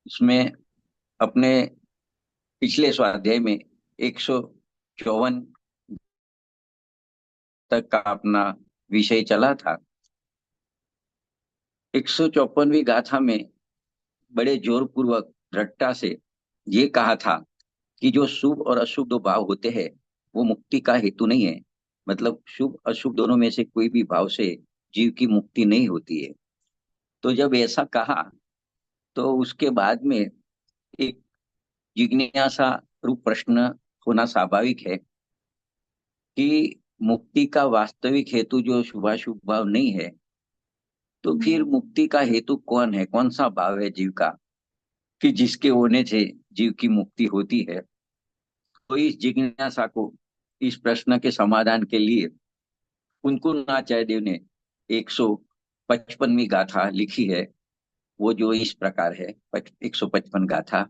इसमें अपने पिछले स्वाध्याय में 154 तक का अपना विषय चला था। 154वीं गाथा में बड़े जोर पूर्वक दृढ़ता से ये कहा था कि जो शुभ और अशुभ दो भाव होते हैं वो मुक्ति का हेतु नहीं है। मतलब शुभ अशुभ दोनों में से कोई भी भाव से जीव की मुक्ति नहीं होती है। तो जब ऐसा कहा तो उसके बाद में एक जिज्ञासा रूप प्रश्न होना स्वाभाविक है कि मुक्ति का वास्तविक हेतु जो शुभाशुभ भाव नहीं है, तो फिर मुक्ति का हेतु कौन है, कौन सा भाव है जीव का कि जिसके होने से जीव की मुक्ति होती है। तो इस जिज्ञासा को, इस प्रश्न के समाधान के लिए कुनकुन आचार्य देव ने 155वीं गाथा लिखी है। वो जो इस प्रकार है, 155 गाथा।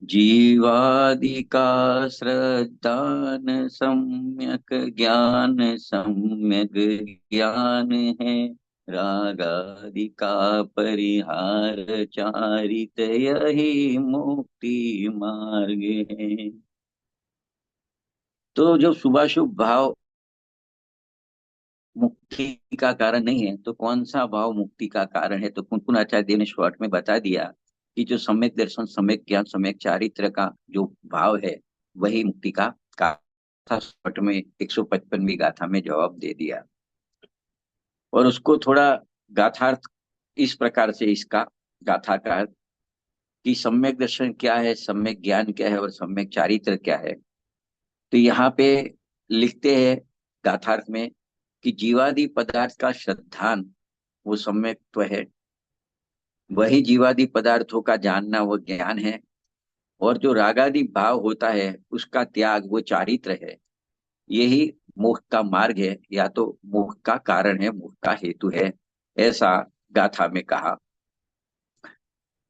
जीवादिका श्रद्धान सम्यक ज्ञान, सम्यक ज्ञान है। रागादिका परिहार चारित, यही मुक्ति मार्ग है। तो जो शुभाशुभ भाव मुक्ति का कारण नहीं है, तो कौन सा भाव मुक्ति का कारण है? तो कुंकुन आचार्य देव ने शॉर्ट में बता दिया कि जो सम्यक दर्शन, सम्यक ज्ञान, सम्यक चारित्र का जो भाव है वही मुक्ति का कारण था। शॉर्ट में 155वीं गाथा में जवाब दे दिया। और उसको थोड़ा गाथार्थ इस प्रकार से, इसका गाथा का अर्थ कि सम्यक दर्शन क्या है, सम्यक ज्ञान क्या है और सम्यक चारित्र क्या है। तो यहाँ पे लिखते हैं गाथार्थ में कि जीवादि पदार्थ का श्रद्धान वो सम्यक्त्व है, वही जीवादि पदार्थों का जानना वो ज्ञान है। और जो रागादि भाव होता है उसका त्याग वो चारित्र है। यही मोक्ष का मार्ग है, या तो मोक्ष का कारण है, मोक्ष का हेतु है, ऐसा गाथा में कहा।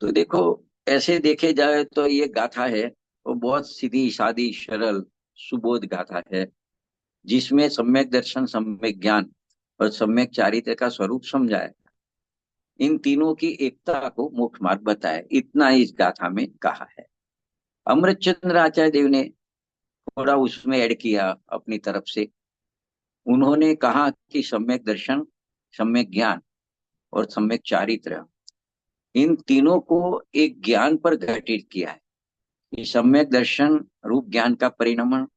तो देखो, ऐसे देखे जाए तो ये गाथा है वो बहुत सीधी सादी सरल सुबोध गाथा है, जिसमें सम्यक दर्शन, सम्यक ज्ञान और सम्यक चारित्र का स्वरूप समझाया, इन तीनों की एकता को मोक्ष मार्ग बताया, इतना इस गाथा में कहा है। अमृतचंद्र आचार्य देव ने थोड़ा उसमें ऐड किया अपनी तरफ से। उन्होंने कहा कि सम्यक दर्शन, सम्यक ज्ञान और सम्यक चारित्र, इन तीनों को एक ज्ञान पर घटित किया है कि सम्यक दर्शन रूप ज्ञान का परिणमन,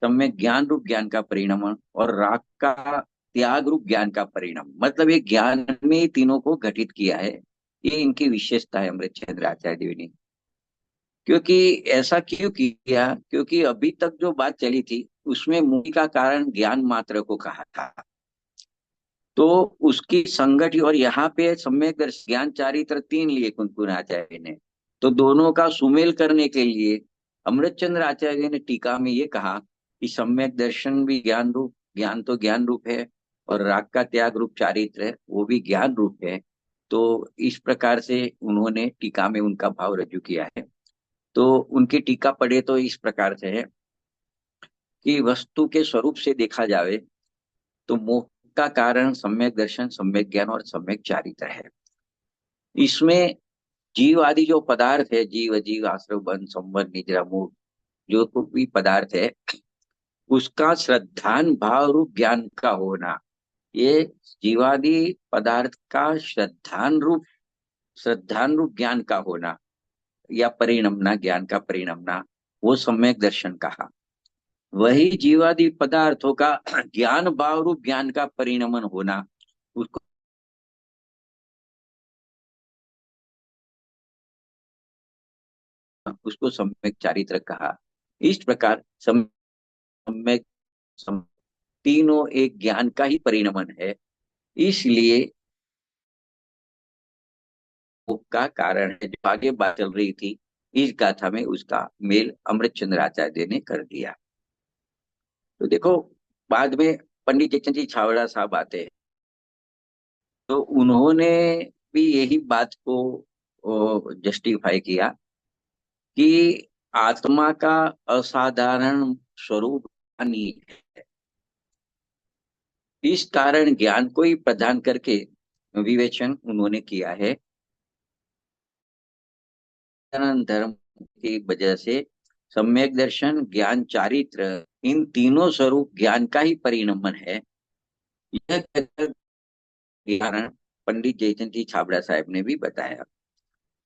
सम्यक ज्ञान रूप ज्ञान का परिणमन और राग का त्याग रूप ज्ञान का परिणाम, मतलब ये ज्ञान में ही तीनों को घटित किया है। ये इनकी विशेषता है अमृतचंद्र आचार्य देव ने। क्योंकि ऐसा क्यों किया? क्योंकि अभी तक जो बात चली थी उसमें मुक्ति का कारण ज्ञान मात्र को कहा था। तो उसकी संगति, और यहाँ पे सम्यक दर्शन, ज्ञान, चारित्र तीन लिए कुंकुन आचार्य ने। तो दोनों का सुमेल करने के लिए अमृतचंद्र आचार्य ने टीका में ये कहा कि सम्यक दर्शन भी ज्ञान रूप, ज्ञान तो ज्ञान रूप है, और राग का त्याग रूप चारित्र है वो भी ज्ञान रूप है। तो इस प्रकार से उन्होंने टीका में उनका भाव रजू किया है। तो उनकी टीका पढ़े तो इस प्रकार से है कि वस्तु के स्वरूप से देखा जाए तो मोह का कारण सम्यक दर्शन, सम्यक ज्ञान और सम्यक चारित्र है। इसमें जीव आदि जो पदार्थ है, जीव अजीव आश्रव बन संवर निद्रा मूड, जो कुछ भी पदार्थ है उसका श्रद्धान भाव रूप ज्ञान का होना, ये जीवादि पदार्थ का श्रद्धान रूप ज्ञान का होना या परिणमना, ज्ञान का परिणमना, वो सम्यक दर्शन कहा। वही जीवादि पदार्थों का ज्ञान भाव रूप ज्ञान का परिणमन होना, उसको उसको सम्यक चारित्र कहा। इस प्रकार सम्यक तीनों एक ज्ञान का ही परिणमन है, इसलिए वो का कारण है। जो आगे बात चल रही थी इस गाथा में उसका मेल अमृतचंद्र आचार्य ने कर दिया। तो देखो, बाद में पंडित जयचंद जी छावड़ा साहब आते हैं, तो उन्होंने भी यही बात को जस्टिफाई किया कि आत्मा का असाधारण स्वरूप नहीं है, इस कारण ज्ञान को ही प्रदान करके विवेचन उन्होंने किया है। धर्म की वजह से सम्यक दर्शन, ज्ञान, चारित्र, इन तीनों स्वरूप ज्ञान का ही परिणमन है, यह कहकर कारण पंडित जयचंद जी छाबड़ा साहब ने भी बताया।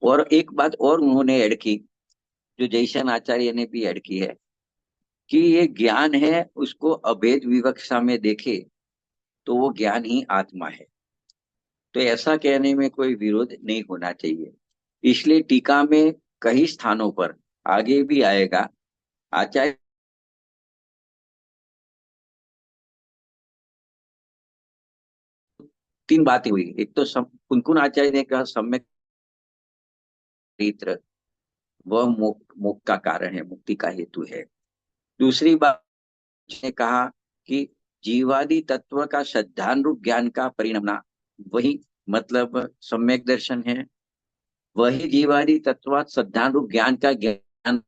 और एक बात और उन्होंने ऐड की, जो जयशन आचार्य ने भी ऐड की है, कि ये ज्ञान है उसको अभेद विवक्षा में देखे तो वो ज्ञान ही आत्मा है। तो ऐसा कहने में कोई विरोध नहीं होना चाहिए। इसलिए टीका में कई स्थानों पर, आगे भी आएगा, आचार्य तीन बातें हुई। एक तो कुनकुन आचार्य ने कहा सम्यक चरित्र वह मोक्ष का कारण है, मुक्ति का हेतु है। दूसरी बात ने कहा कि जीवादि तत्व का श्रद्धान रूप ज्ञान का परिणमना वही मतलब सम्यक दर्शन है, वही जीवादि तत्व श्रद्धान रूप ज्ञान का ज्ञान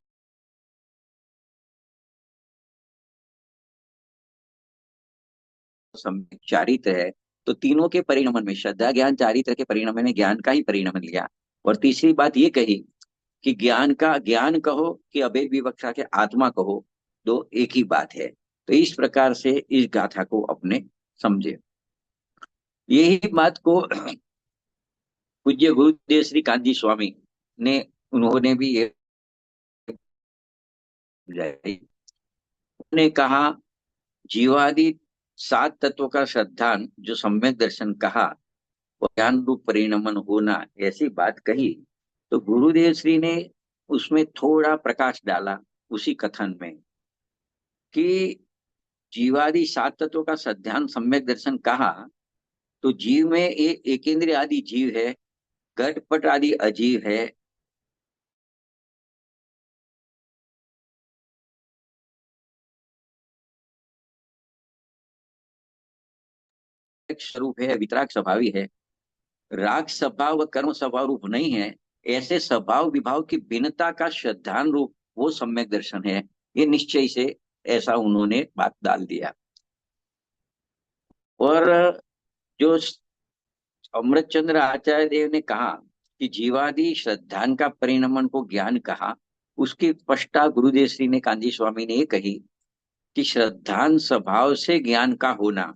सम्यक चारित्र है। तो तीनों के परिणमन में, श्रद्धा ज्ञान चारित्र के परिणमन में ज्ञान का ही परिणमन लिया। और तीसरी बात ये कही कि ज्ञान का ज्ञान कहो कि अभेद विवक्षा के आत्मा कहो, दो एक ही बात है। तो इस प्रकार से इस गाथा को अपने समझे। यही बात को पूज्य गुरुदेव श्री कांजी स्वामी ने, उन्होंने भी ये समझाई। उन्होंने कहा जीवादि सात तत्वों का श्रद्धान जो सम्यक दर्शन कहा, वो ज्ञान रूप परिणमन होना, ऐसी बात कही। तो गुरुदेव श्री ने उसमें थोड़ा प्रकाश डाला उसी कथन में, कि जीवादि सात तत्वों का श्रद्धान सम्यक दर्शन कहा, तो जीव में एक इंद्रिय आदि जीव है, घटपट आदि अजीव है, एक स्वरूप है, वितराग स्वभावी है, राग स्वभाव व कर्म स्वभाव रूप नहीं है। ऐसे स्वभाव विभाव की भिन्नता का श्रद्धान रूप वो सम्यक दर्शन है। ये निश्चय से ऐसा उन्होंने बात डाल दिया। और जो अमृतचंद्र आचार्य देव ने कहा कि जीवादि श्रद्धान का परिणमन को ज्ञान कहा, उसकी स्पष्टता गुरुदेव श्री ने, कांजी स्वामी ने ये कही कि श्रद्धान स्वभाव से ज्ञान का होना,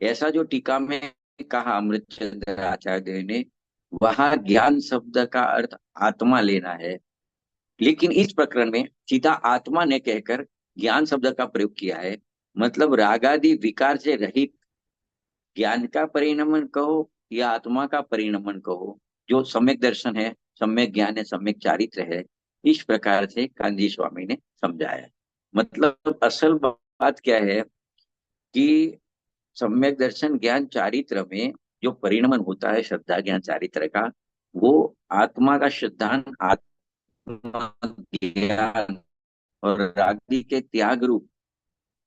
ऐसा जो टीका में कहा अमृतचंद्र आचार्य देव ने, वहां ज्ञान शब्द का अर्थ आत्मा लेना है। लेकिन इस प्रकरण में सीधा आत्मा ने कहकर ज्ञान शब्द का प्रयोग किया है। मतलब रागादि विकार से रहित ज्ञान का परिणमन कहो या आत्मा का परिणमन कहो, जो सम्यक दर्शन है, सम्यक ज्ञान है, सम्यक चारित्र है, इस प्रकार से कांजी स्वामी ने समझाया। मतलब असल बात क्या है कि सम्यक दर्शन ज्ञान चारित्र में जो परिणमन होता है श्रद्धा ज्ञान चारित्र का, वो आत्मा का श्रद्धान, आत्मा ज्ञान और रागादि के त्याग रूप,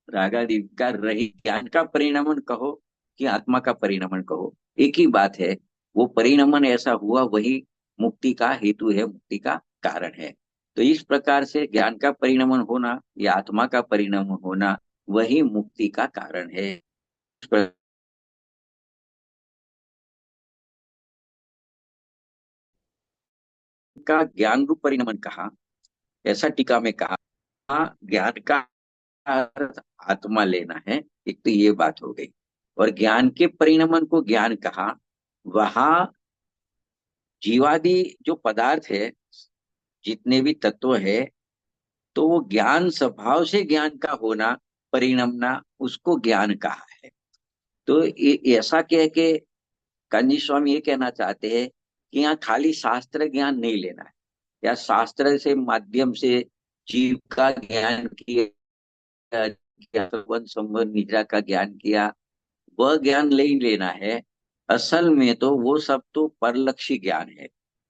रागादि का रहित ज्ञान का परिणमन कहो कि आत्मा का परिणमन कहो, एक ही बात है। वो परिणमन ऐसा हुआ वही मुक्ति का हेतु है, मुक्ति का कारण है। तो इस प्रकार से ज्ञान का परिणमन होना या आत्मा का परिणमन होना वही मुक्ति का कारण है। इस प्रकार का ज्ञान रूप परिणमन कहा, ऐसा टीका में कहा। हाँ, ज्ञान का अर्थ आत्मा लेना है, एक तो ये बात हो गई। और ज्ञान के परिणमन को ज्ञान कहा, वहां जीवादि जो पदार्थ है, जितने भी तत्व है, तो वो ज्ञान स्वभाव से ज्ञान का होना, परिणमना, उसको ज्ञान कहा है। तो ऐसा कह के कांजी स्वामी ये कहना चाहते हैं कि यहाँ खाली शास्त्र ज्ञान नहीं लेना है, या शास्त्र से माध्यम से जीव का ज्ञान किया, वन संबंध निद्रा का ज्ञान किया, वह ज्ञान नहीं लेना है। असल में तो वो सब तो परलक्षी ज्ञान है।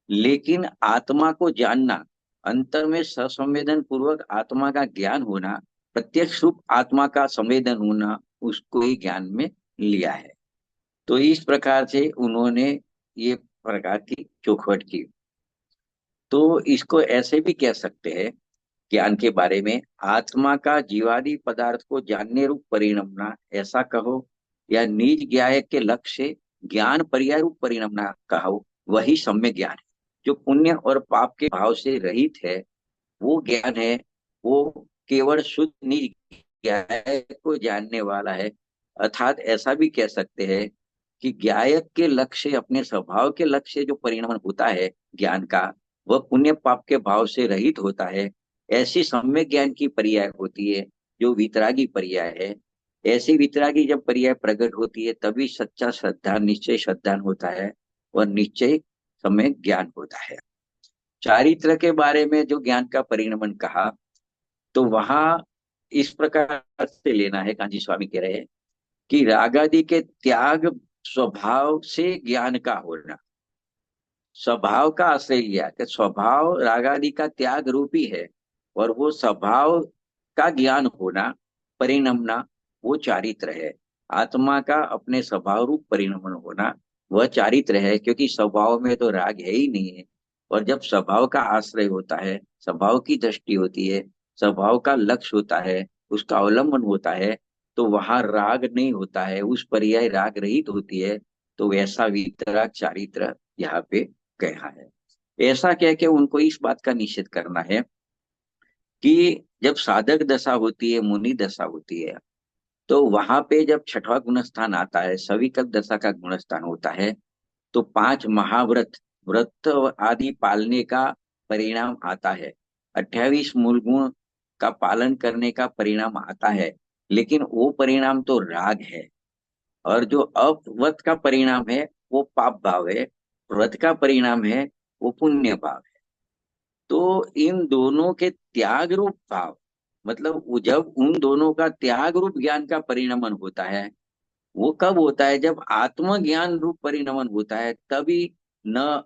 लेकिन आत्मा को जानना, अंतर में ससंवेदन पूर्वक आत्मा का ज्ञान होना, प्रत्यक्ष रूप आत्मा का संवेदन होना, उसको ही ज्ञान में लिया है। तो इस प्रकार से उन्होंने ये प्रकार की चौखट की। तो इसको ऐसे भी कह सकते हैं ज्ञान के बारे में, आत्मा का जीवादि पदार्थ को जानने रूप परिणमना ऐसा कहो, या निज ज्ञाय के लक्ष्य से ज्ञान पर्याय रूप परिणमना कहो, वही सम्य ज्ञान है। जो पुण्य और पाप के भाव से रहित है, वो ज्ञान है। वो केवल शुद्ध निज्ञाय को जानने वाला है। अर्थात ऐसा भी कह सकते हैं कि ज्ञायक के लक्ष्य, अपने स्वभाव के लक्ष्य जो परिणमन होता है ज्ञान का, वह पुण्य पाप के भाव से रहित होता है। ऐसी सम्यक ज्ञान की पर्याय होती है जो वितरागी पर्याय है। ऐसी वितरागी जब पर्याय प्रकट होती है तभी सच्चा श्रद्धा निश्चय श्रद्धान होता है और निश्चय सम्यक ज्ञान होता है। चारित्र के बारे में जो ज्ञान का परिणमन कहा, तो वहां इस प्रकार से लेना है, कांची स्वामी कह रहे हैं कि रागादि के त्याग स्वभाव से ज्ञान का होना। स्वभाव का आश्रय लिया कि स्वभाव रागादि का त्याग रूपी है, और वो स्वभाव का ज्ञान होना, परिणमना, वो चारित्र है। आत्मा का अपने स्वभाव रूप परिणमन होना वह चारित्र है, क्योंकि स्वभाव में तो राग है ही नहीं है। और जब स्वभाव का आश्रय होता है, स्वभाव की दृष्टि होती है, स्वभाव का लक्ष्य होता है, उसका अवलंबन होता है, तो वहां राग नहीं होता है, उस पर्याय राग रहित होती है। तो वैसा वितराग चारित्र यहाँ पे कहा है। ऐसा कह के उनको इस बात का निषेध करना है कि जब साधक दशा होती है, मुनि दशा होती है, तो वहां पे जब छठवां गुणस्थान आता है, सविकल्प दशा का गुणस्थान होता है, तो 5 महाव्रत, व्रत आदि पालने का परिणाम आता है। 28 मूल गुण का पालन करने का परिणाम आता है। लेकिन वो परिणाम तो राग है, और जो अपव्रत का परिणाम है वो पाप भाव है, व्रत का परिणाम है वो पुण्य भाव है। तो इन दोनों के त्याग रूप भाव, मतलब जब उन दोनों का त्याग रूप ज्ञान का परिणमन होता है, वो कब होता है? जब आत्मज्ञान रूप परिणमन होता है, तभी न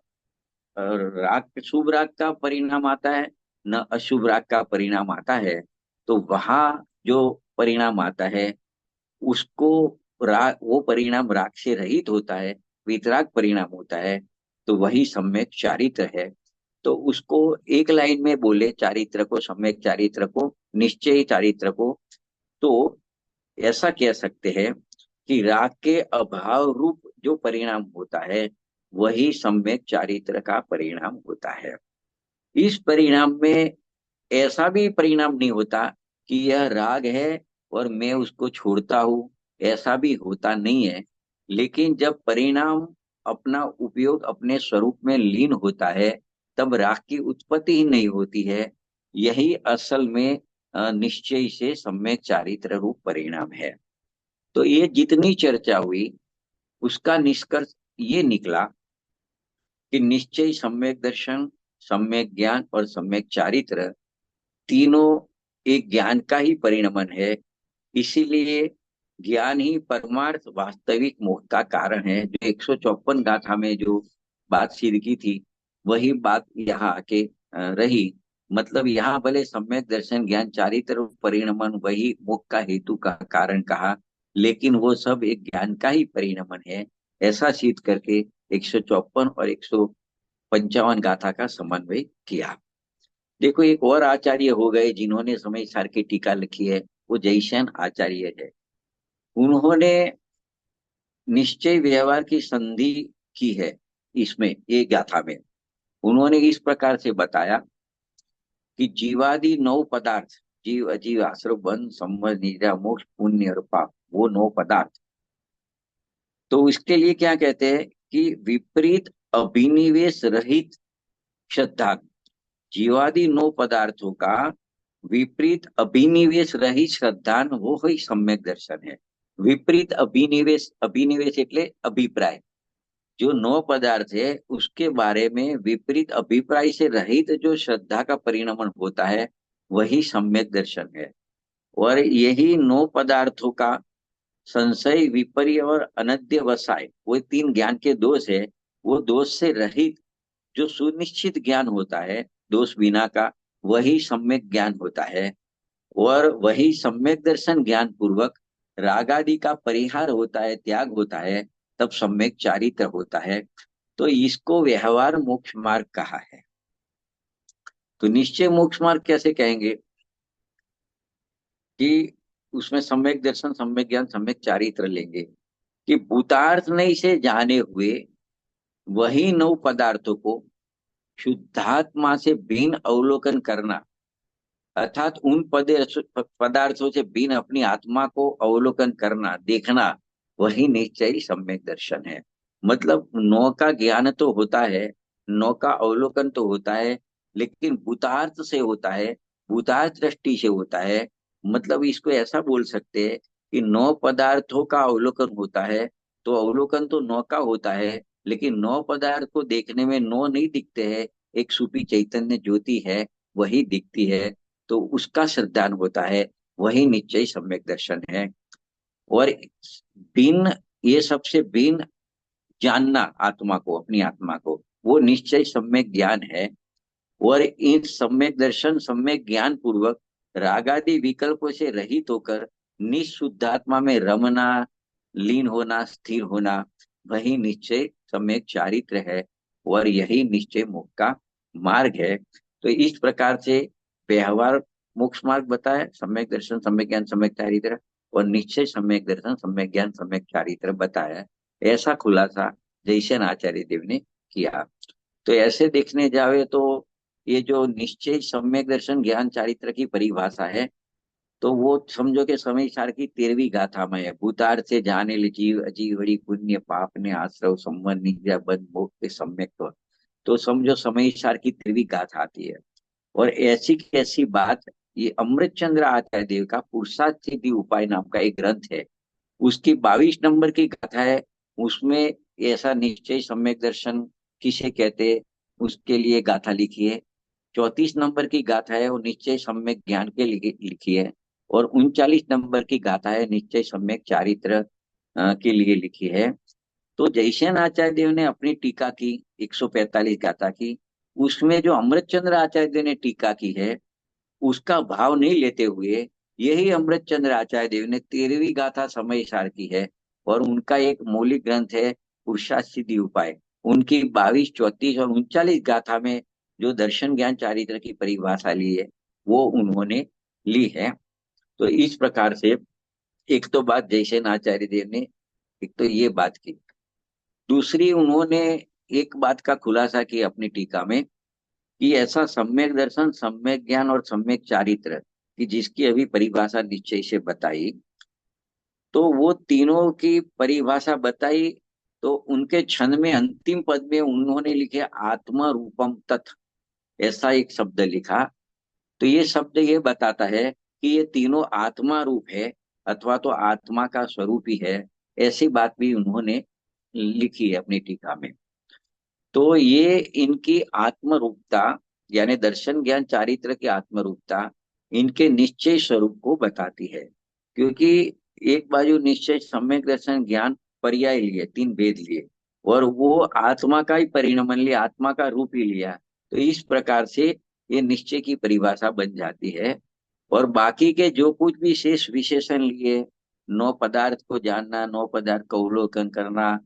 राग, शुभ राग का परिणाम आता है, न अशुभ राग का परिणाम आता है। तो वहां जो परिणाम आता है, उसको राग, वो परिणाम राग से रहित होता है, वितराग परिणाम होता है। तो वही सम्यक चारित्र है। तो उसको एक लाइन में बोले चारित्र को, सम्यक चारित्र को, निश्चय चारित्र को, तो ऐसा कह सकते हैं कि राग के अभाव रूप जो परिणाम होता है, वही सम्यक चारित्र का परिणाम होता है। इस परिणाम में ऐसा भी परिणाम नहीं होता कि यह राग है और मैं उसको छोड़ता हूं, ऐसा भी होता नहीं है। लेकिन जब परिणाम अपना उपयोग अपने स्वरूप में लीन होता है, तब राग की उत्पत्ति ही नहीं होती है। यही असल में निश्चय से सम्यक चारित्र रूप परिणाम है। तो ये जितनी चर्चा हुई, उसका निष्कर्ष ये निकला कि निश्चय, सम्यक दर्शन, सम्यक ज्ञान और सम्यक चारित्र तीनों एक ज्ञान का ही परिणमन है। इसीलिए ज्ञान ही परमार्थ वास्तविक मोक्ष का कारण है। जो 154 गाथा में जो बात सिद्ध की थी, वही बात यहाँ आके रही। मतलब यहाँ भले सम्यक दर्शन, ज्ञान, चारित्र परिणमन वही मोक्ष का हेतु का कारण कहा, लेकिन वो सब एक ज्ञान का ही परिणमन है, ऐसा सिद्ध करके 154 और 155 गाथा का समन्वय किया। देखो, एक और आचार्य हो गए जिन्होंने समय सार की टीका लिखी है, वो जयसेन आचार्य है। उन्होंने निश्चय व्यवहार की संधि की है इसमें, ये गाथा में। उन्होंने इस प्रकार से बताया कि जीवादि 9 पदार्थ, जीव, अजीव, आश्रव, बंध, संबंध, निद्रा, मोक्ष, पुण्य और पाप, वो 9 पदार्थ। तो इसके लिए क्या कहते हैं कि विपरीत अभिनिवेश रहित श्रद्धा, जीवादि 9 पदार्थों का विपरीत अभिनिवेश रहित श्रद्धान, वो ही सम्यक दर्शन है। विपरीत अभिनिवेश, अभिनिवेश એટલે अभिप्राय। जो 9 पदार्थ है उसके बारे में विपरीत अभिप्राय से रहित जो श्रद्धा का परिणमन होता है, वही सम्यक दर्शन है। और यही 9 पदार्थों का संशय, विपर्य और अनध्यवसाय, वो 3 ज्ञान के दोष है, वो दोष से रहित जो सुनिश्चित ज्ञान होता है, दोष बिना का, वही सम्यक ज्ञान होता है। और वही सम्यक दर्शन ज्ञान पूर्वक रागादि का परिहार होता है, त्याग होता है, तब सम्यक चारित्र होता है। तो इसको व्यवहार मोक्ष मार्ग कहा है। तो निश्चय मोक्ष मार्ग कैसे कहेंगे कि उसमें सम्यक दर्शन, सम्यक ज्ञान, सम्यक चारित्र लेंगे कि भूतार्थ नहीं से जाने हुए वही 9 पदार्थों को शुद्धात्मा से भिन्न अवलोकन करना, अर्थात उन पदार्थों से भिन्न अपनी आत्मा को अवलोकन करना, देखना, वही निश्चय सम्यक दर्शन है। मतलब नौ का ज्ञान तो होता है, नौ का अवलोकन तो होता है, लेकिन भूतार्थ से होता है, भूतार्थ दृष्टि से होता है। मतलब इसको ऐसा बोल सकते हैं कि नौ पदार्थों का अवलोकन होता है, तो अवलोकन तो नौ का होता है, लेकिन नौ पदार्थ को देखने में नौ नहीं दिखते हैं, एक सूफी चैतन्य ज्योति है, वही दिखती है। तो उसका श्रद्धान होता है, वही निश्चय सम्यक दर्शन है। और भिन्न, ये सबसे भिन्न जानना आत्मा को, अपनी आत्मा को, वो निश्चय सम्यक ज्ञान है। और इन सम्यक दर्शन, सम्यक ज्ञान पूर्वक रागादि विकल्पों से रहित होकर निशुद्धात्मा में रमना, लीन होना, स्थिर होना, वही निश्चय सम्यक चारित्र है। और यही निश्चय मोक्ष का मार्ग है। तो इस प्रकार से व्यवहार मोक्ष मार्ग बताया, सम्यक दर्शन, सम्यक ज्ञान, सम्यक चारित्र, और निश्चय सम्यक दर्शन, सम्यक ज्ञान, सम्यक चारित्र बताया। ऐसा खुलासा जयसेन आचार्य देव ने किया। तो ऐसे देखने जावे तो ये जो निश्चय सम्यक दर्शन ज्ञान चारित्र की परिभाषा है, तो वो समझो कि समय सार की 13वीं गाथा में है। भूतार्थ से जाने ले जीव अजीवड़ी पुण्य पाप ने आश्रव संबंध निद्रा बंध मोक्ष के सम्यक तो समझो समय सार की 13वीं गाथा आती है। और ऐसी की ऐसी बात, ये अमृतचंद्र आचार्य देव का पुरुषार्थ सिद्धि उपाय नाम का एक ग्रंथ है, उसकी 22 नंबर की गाथा है। उसमें ऐसा निश्चय सम्यक दर्शन किसे कहते, उसके लिए गाथा लिखी है। 34 नंबर की गाथा है वो निश्चय सम्यक ज्ञान के लिए लिखी है। और 39 नंबर की गाथा है निश्चय सम्यक चारित्र के लिए लिखी है। तो जयसेन आचार्य देव ने अपनी टीका की 145 गाथा की, उसमें जो अमृतचंद्र आचार्य देव ने टीका की है, उसका भाव नहीं लेते हुए यही अमृतचंद्र आचार्य देव ने 13वीं गाथा समय सार की है। और उनका एक मौलिक ग्रंथ है पुरुषार्थ सिद्धि उपाय। उनकी 22, 34 और 39 गाथा में जो दर्शन ज्ञान चारित्र की परिभाषा ली है, वो उन्होंने ली है। तो इस प्रकार से एक तो बात जयसेन आचार्य देव ने, एक तो ये बात की। दूसरी, उन्होंने एक बात का खुलासा किया अपनी टीका में कि ऐसा सम्यक दर्शन, सम्यक ज्ञान और सम्यक चारित्र की जिसकी अभी परिभाषा निश्चय से बताई, तो वो तीनों की परिभाषा बताई। तो उनके छंद में अंतिम पद में उन्होंने लिखे आत्मा रूपम तत्, ऐसा एक शब्द लिखा। तो ये शब्द ये बताता है कि ये तीनों आत्मा रूप है, अथवा तो आत्मा का स्वरूप ही है। ऐसी बात भी उन्होंने लिखी है अपनी टीका में। तो ये इनकी आत्मरूपता, यानी दर्शन ज्ञान चारित्र की आत्मरूपता, इनके निश्चय स्वरूप को बताती है। क्योंकि एक बाजू निश्चय सम्यक दर्शन ज्ञान पर्याय लिए, तीन भेद लिए, और वो आत्मा का ही परिणमन लिया, आत्मा का रूप ही लिया। तो इस प्रकार से ये निश्चय की परिभाषा बन जाती है। और बाकी के जो कुछ भी शेष विशेषण लिए, नौ पदार्थ को जानना, नौ पदार्थ का अवलोकन करना,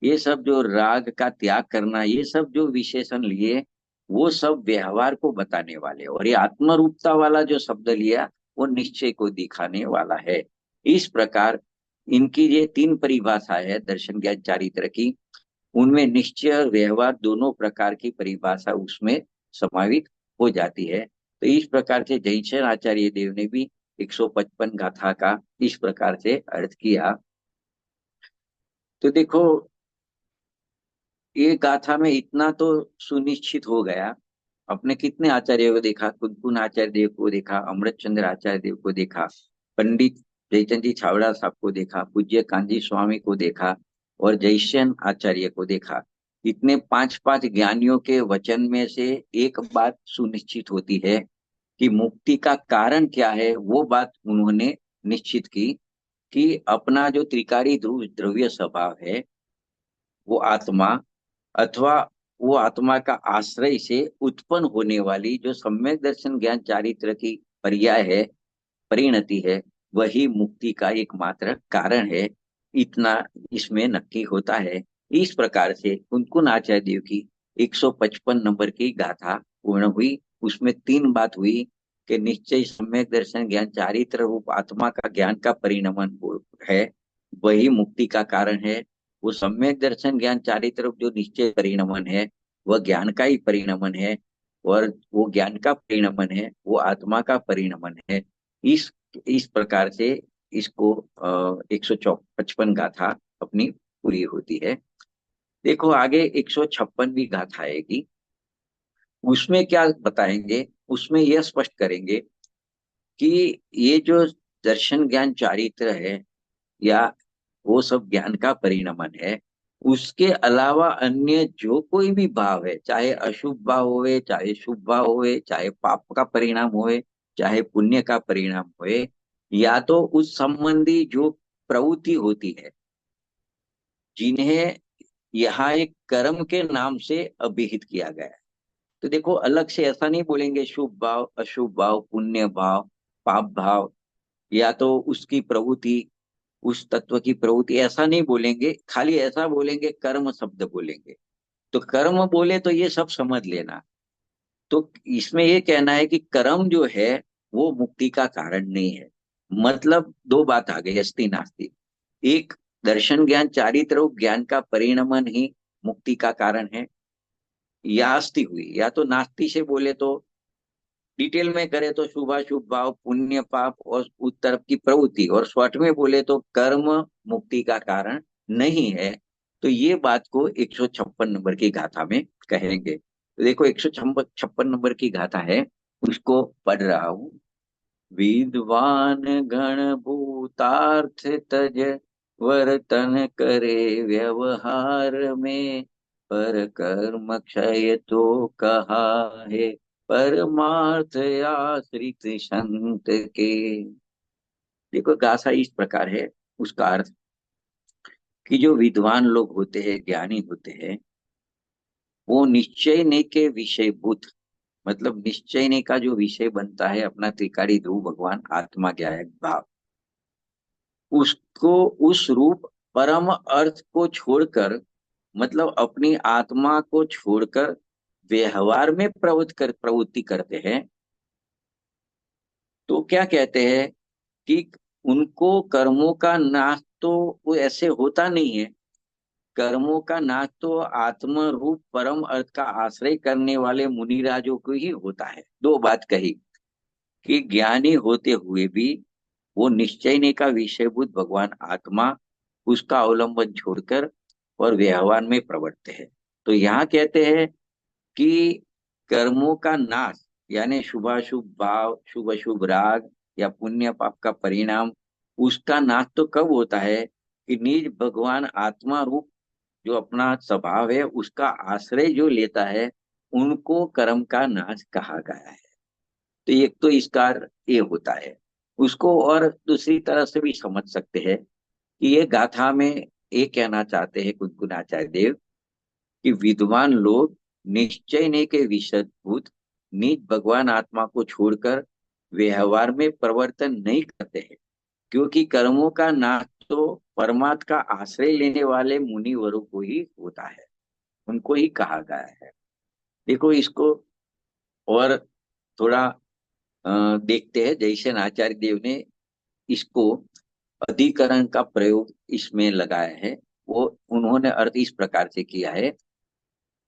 ये सब जो राग का त्याग करना, ये सब जो विशेषण लिए, वो सब व्यवहार को बताने वाले। और ये आत्मरूपता वाला जो शब्द लिया, वो निश्चय को दिखाने वाला है। इस प्रकार इनकी ये तीन परिभाषा है दर्शन ज्ञान चारित्र की, उनमें निश्चय और व्यवहार दोनों प्रकार की परिभाषा उसमें समावित हो जाती है। तो इस प्रकार से जयसेन आचार्य देव ने भी 155 गाथा का इस प्रकार से अर्थ किया। तो देखो, ये गाथा में इतना तो सुनिश्चित हो गया। अपने कितने आचार्य को देखा, कुनकुन आचार्य देव को देखा, अमृतचंद्र आचार्य देव को देखा, पंडित जयचंद जी छावड़ा साहब को देखा, पूज्य कांजी स्वामी को देखा, और जयसेन आचार्य को देखा। इतने पांच पांच ज्ञानियों के वचन में से एक बात सुनिश्चित होती है कि मुक्ति का कारण क्या है। वो बात उन्होंने निश्चित की कि अपना जो त्रिकारी ध्रुव द्रव्य स्वभाव है, वो आत्मा, अथवा वो आत्मा का आश्रय से उत्पन्न होने वाली जो सम्यक दर्शन ज्ञान चारित्र की पर्याय है, परिणति है, वही मुक्ति का एकमात्र कारण है। इतना इसमें नक्की होता है। इस प्रकार से कुनकुन आचार्य देव की 155 नंबर की गाथा पूर्ण हुई। उसमें तीन बात हुई कि निश्चय सम्यक दर्शन ज्ञान चारित्र रूप आत्मा का ज्ञान का परिणमन है, वही मुक्ति का कारण है। वो सम्यक दर्शन ज्ञान चारित्र जो निश्चय परिणमन है, वह ज्ञान का ही परिणमन है, और वो ज्ञान का परिणमन है, वो आत्मा का परिणमन है। इस इस प्रकार से इसको 155 गाथा अपनी पूरी होती है। देखो आगे 156वीं गाथा आएगी, उसमें क्या बताएंगे, उसमें यह स्पष्ट करेंगे कि ये जो दर्शन ज्ञान चारित्र है, या वो सब ज्ञान का परिणमन है, उसके अलावा अन्य जो कोई भी भाव है, चाहे अशुभ भाव होए, चाहे शुभ भाव होए, चाहे पाप का परिणाम होए, चाहे पुण्य का परिणाम होए, या तो उस संबंधी जो प्रवृत्ति होती है, जिन्हें यहाँ एक कर्म के नाम से अभिहित किया गया है। तो देखो अलग से ऐसा नहीं बोलेंगे शुभ भाव, अशुभ भाव, पुण्य भाव, पाप भाव, या तो उसकी प्रवृत्ति, उस तत्व की प्रवृत्ति, ऐसा नहीं बोलेंगे, खाली ऐसा बोलेंगे, कर्म शब्द बोलेंगे। तो कर्म बोले तो ये सब समझ लेना। तो इसमें ये कहना है कि कर्म जो है वो मुक्ति का कारण नहीं है। मतलब दो बात आ गई, अस्ति नास्ति। एक, दर्शन ज्ञान चारित्र ज्ञान का परिणमन ही मुक्ति का कारण है, या अस्थि हुई, या तो नास्ति से बोले तो डिटेल में करे तो शुभ अशुभ भाव, पुण्य पाप, और उस तरफ की प्रवृत्ति, और शॉर्ट में बोले तो कर्म मुक्ति का कारण नहीं है। तो ये बात को 156 नंबर की गाथा में कहेंगे। तो देखो 156 नंबर की गाथा है, उसको पढ़ रहा हूं। विद्वान गण भूतार्थ तज, वर्तन करे व्यवहार में, पर कर्म क्षय तो कहा है, परमार्थ आश्रित संत के। देखो गाथा इस प्रकार है, उसका अर्थ कि जो विद्वान लोग होते हैं, ज्ञानी होते हैं, वो निश्चय ने के विषयभूत, मतलब निश्चय ने का जो विषय बनता है अपना त्रिकाली ध्रुव भगवान आत्मा ज्ञायक भाव, उसको, उस रूप परम अर्थ को छोड़कर, मतलब अपनी आत्मा को छोड़कर व्यवहार में प्रवृत्ति करते हैं। तो क्या कहते हैं कि उनको कर्मों का नाश तो वो ऐसे होता नहीं है। कर्मों का नाश तो आत्म रूप परम अर्थ का आश्रय करने वाले मुनिराजों को ही होता है। दो बात कही कि ज्ञानी होते हुए भी वो निश्चय का विषयभूत भगवान आत्मा, उसका अवलंबन छोड़कर और व्यवहार में प्रवर्तते हैं। तो यहाँ कहते हैं कि कर्मों का नाश, यानी शुभाशुभ भाव, शुभ अशुभ राग, या पुण्य पाप का परिणाम, उसका नाश तो कब होता है कि निज भगवान आत्मा रूप जो अपना स्वभाव है, उसका आश्रय जो लेता है, उनको कर्म का नाश कहा गया है। तो एक तो इसका ये होता है। उसको और दूसरी तरह से भी समझ सकते हैं कि ये गाथा में ये कहना चाहते हैं गुनगुनाचार्य देव कि विद्वान लोग निश्चय ने के विषयभूत निज भगवान आत्मा को छोड़कर व्यवहार में परिवर्तन नहीं करते हैं, क्योंकि कर्मों का नाश तो परमात्मा का आश्रय लेने वाले मुनिवरों को ही होता है, उनको ही कहा गया है। देखो इसको और थोड़ा देखते हैं, जैसे आचार्य देव ने इसको अधिकरण का प्रयोग इसमें लगाया है। वो उन्होंने अर्थ इस प्रकार से किया है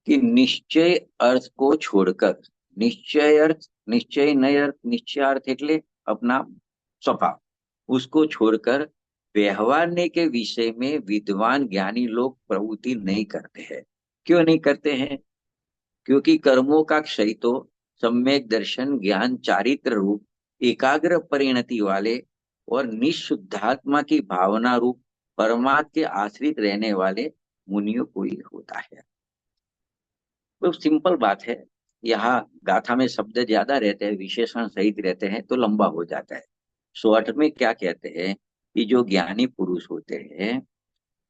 कि निश्चय अर्थ को छोड़कर, निश्चय अर्थ, निश्चय नय अर्थ, निश्चय अर्थ એટલે अपना स्वभाव, उसको छोड़कर व्यवहारने के विषय में विद्वान ज्ञानी लोग प्रवृत्ति नहीं करते हैं। क्यों नहीं करते हैं? क्योंकि कर्मों का क्षय तो सम्यक दर्शन ज्ञान चारित्र रूप एकाग्र परिणति वाले और निशुद्धात्मा की भावना रूप परमात्मा के आश्रित रहने वाले मुनियों को ही होता है। तो सिंपल बात है। यहाँ गाथा में शब्द ज्यादा रहते हैं, विशेषण सहित रहते हैं, तो लंबा हो जाता है। शॉर्ट में क्या कहते हैं कि जो ज्ञानी पुरुष होते हैं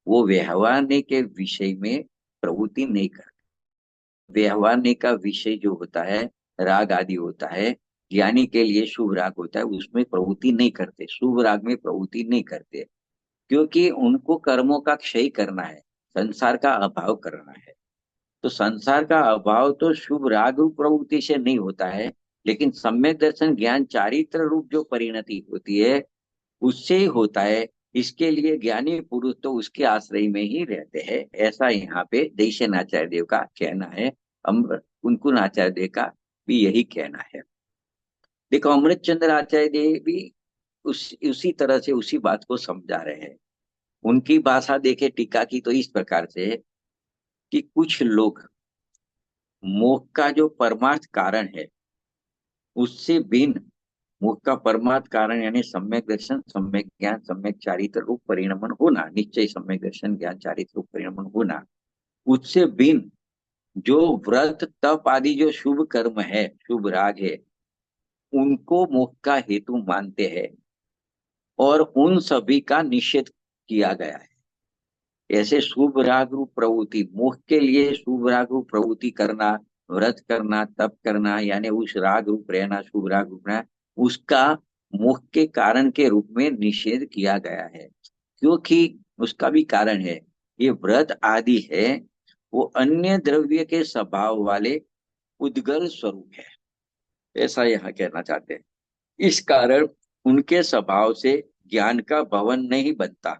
वो व्यवहारने के विषय में प्रवृत्ति नहीं करते। व्यवहारने का विषय जो होता है, राग आदि होता है, ज्ञानी के लिए शुभ राग होता है, उसमें प्रवृत्ति नहीं करते, शुभ राग में प्रवृत्ति नहीं करते, क्योंकि उनको कर्मों का क्षय करना है, संसार का अभाव करना है। तो संसार का अभाव तो शुभ राग रूप प्रवृत्ति से नहीं होता है, लेकिन सम्यक दर्शन ज्ञान चारित्र रूप जो परिणति होती है उससे ही होता है। इसके लिए ज्ञानी पुरुष तो उसके आश्रय में ही रहते हैं, ऐसा यहाँ पे देशनाचार्य देव का कहना है। कुनकुन आचार्य देव का भी यही कहना है। देखो अमृत चंद्र आचार्य देव भी उसी तरह से उसी बात को समझा रहे हैं। उनकी भाषा देखे टीका की तो इस प्रकार से है कि कुछ लोग मोक्ष का जो परमार्थ कारण है उससे भिन्न, मोक्ष का परमार्थ कारण यानी सम्यक दर्शन, सम्यक ज्ञान, सम्यक चारित्र रूप परिणमन होना, निश्चय सम्यक दर्शन ज्ञान चारित्र रूप परिणमन होना, उससे भिन्न जो व्रत तप आदि जो शुभ कर्म है, शुभ राग है, उनको मोक्ष का हेतु मानते हैं और उन सभी का निषेध किया गया है। ऐसे शुभ राग रूप प्रवृत्ति, मोक्ष के लिए शुभ राग रूप प्रवृत्ति करना, व्रत करना, तप करना, यानी उस राग रूप रहना, शुभ राग रूप रहना, उसका मोक्ष के कारण के रूप में निषेध किया गया है। क्योंकि उसका भी कारण है, ये व्रत आदि है वो अन्य द्रव्य के स्वभाव वाले उद्गल स्वरूप है, ऐसा यहाँ कहना चाहते हैं। इस कारण उनके स्वभाव से ज्ञान का भवन नहीं बनता।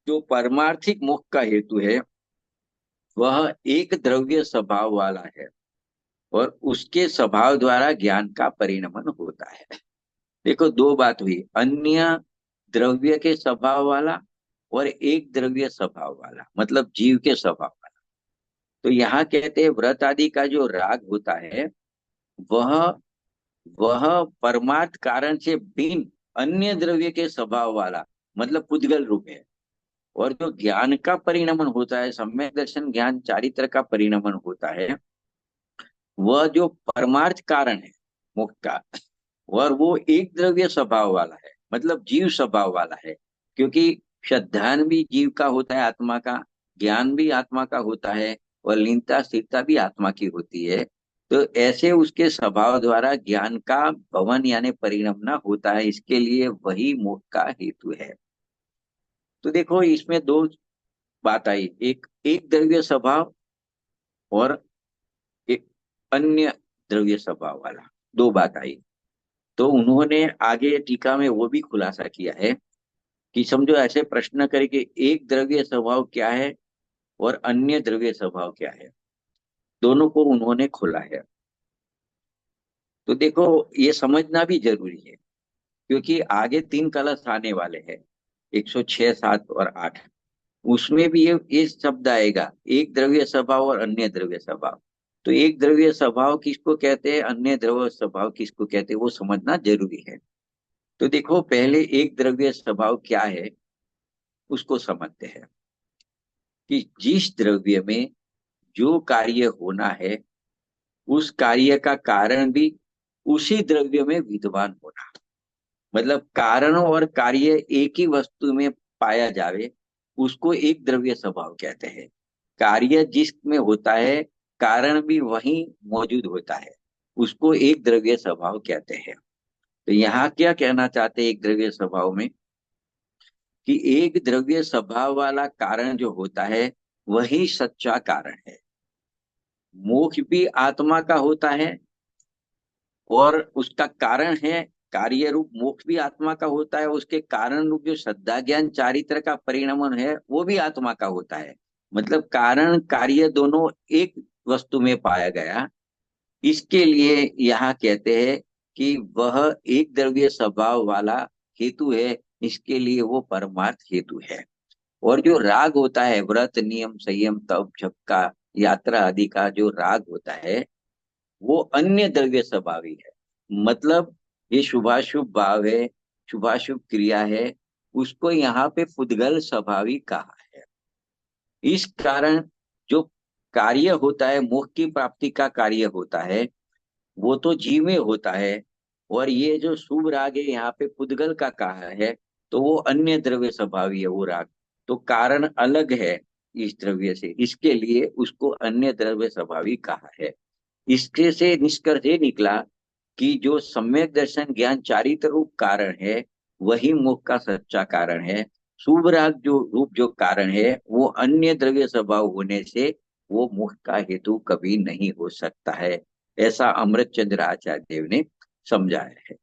जो परमार्थिक मोक्ष का हेतु है वह एक द्रव्य स्वभाव वाला है और उसके स्वभाव द्वारा ज्ञान का परिणमन होता है। देखो दो बात हुई, अन्य द्रव्य के स्वभाव वाला और एक द्रव्य स्वभाव वाला, मतलब जीव के स्वभाव वाला। तो यहाँ कहते हैं व्रत आदि का जो राग होता है वह वह परमार्थ कारण से भिन्न अन्य द्रव्य के स्वभाव वाला, मतलब पुद्गल रूप है। और जो ज्ञान का परिणमन होता है, सम्यक दर्शन ज्ञान चारित्र का परिणमन होता है, वह जो परमार्थ कारण है मोक्ष का, और वो एक द्रव्य स्वभाव वाला है, मतलब जीव स्वभाव वाला है। क्योंकि श्रद्धान भी जीव का होता है, आत्मा का, ज्ञान भी आत्मा का होता है और लीनता स्थिरता भी आत्मा की होती है। तो ऐसे उसके स्वभाव द्वारा ज्ञान का भवन यानी परिणमना होता है, इसके लिए वही मोक्ष का हेतु है। तो देखो इसमें दो बात आई, एक एक द्रव्य स्वभाव और एक अन्य द्रव्य स्वभाव वाला, दो बात आई। तो उन्होंने आगे टीका में वो भी खुलासा किया है कि समझो ऐसे प्रश्न करे कि एक द्रव्य स्वभाव क्या है और अन्य द्रव्य स्वभाव क्या है, दोनों को उन्होंने खोला है। तो देखो ये समझना भी जरूरी है क्योंकि आगे तीन कलश आने वाले हैं, 106, 7 और 8। उसमें भी ये शब्द आएगा, एक द्रव्य स्वभाव और अन्य द्रव्य स्वभाव। तो एक द्रव्य स्वभाव किसको कहते हैं, अन्य द्रव्य स्वभाव किसको कहते हैं, वो समझना जरूरी है। तो देखो पहले एक द्रव्य स्वभाव क्या है उसको समझते हैं कि जिस द्रव्य में जो कार्य होना है उस कार्य का कारण भी उसी द्रव्य में विद्यमान होना, मतलब कारण और कार्य एक ही वस्तु में पाया जावे, उसको एक द्रव्य स्वभाव कहते हैं। कार्य जिसमें होता है कारण भी वहीं मौजूद होता है, उसको एक द्रव्य स्वभाव कहते हैं। तो यहाँ क्या कहना चाहते हैं एक द्रव्य स्वभाव में, कि एक द्रव्य स्वभाव वाला कारण जो होता है वही सच्चा कारण है। मोक्ष भी आत्मा का होता है और उसका कारण है, कार्य रूप मोक्ष भी आत्मा का होता है, उसके कारण रूप जो श्रद्धा ज्ञान चारित्र का परिणमन है वो भी आत्मा का होता है। मतलब कारण कार्य दोनों एक वस्तु में पाया गया, इसके लिए यहाँ कहते हैं कि वह एक द्रव्य स्वभाव वाला हेतु है, इसके लिए वो परमार्थ हेतु है। और जो राग होता है, व्रत नियम संयम तप जप का, यात्रा आदि का जो राग होता है वो अन्य द्रव्य स्वभावी है। मतलब ये शुभाशुभ भाव है, शुभाशुभ क्रिया है, उसको यहाँ पे पुद्गल स्वभावी कहा है। इस कारण जो कार्य होता है, मोक्ष की प्राप्ति का कार्य होता है, वो तो जीव में होता है। और ये जो शुभ राग है यहाँ पे पुद्गल का कहा है, तो वो अन्य द्रव्य स्वभावी है वो राग। तो कारण अलग है इस द्रव्य से, इसके लिए उसको अन्य द्रव्य स्वभावी कहा है। इसके से निष्कर्ष ये निकला कि जो सम्यक दर्शन ज्ञान चारित्र रूप कारण है वही मोक्ष का सच्चा कारण है। शुभ राग जो रूप जो कारण है वो अन्य द्रव्य स्वभाव होने से वो मोक्ष का हेतु कभी नहीं हो सकता है, ऐसा अमृत चंद्र आचार्य देव ने समझाया है।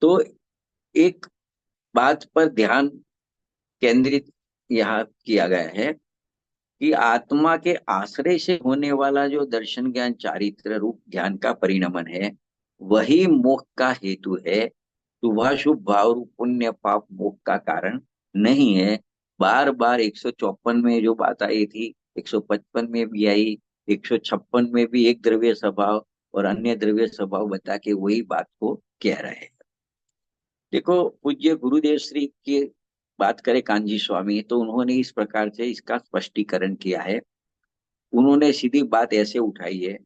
तो एक बात पर ध्यान केंद्रित यहाँ किया गया है कि आत्मा के आश्रय से होने वाला जो दर्शन ज्ञान चारित्र रूप ज्ञान का परिणमन है, वही मोक्ष का हेतु है। शुभाशुभ भाव रूप पुण्य पाप मोक्ष का कारण नहीं है। बार बार 154 में जो बात आई थी, 155 में भी आई, 156 में भी एक द्रव्य स्वभाव और अन्य द्रव्य स्वभाव बता के वही बात को कह रहे हैं। देखो, पूज्य गुरुदेव श्री की बात करें कांजी स्वामी, तो उन्होंने इस प्रकार से इसका स्पष्टीकरण किया है। उन्होंने सीधी बात ऐसे उठाई है,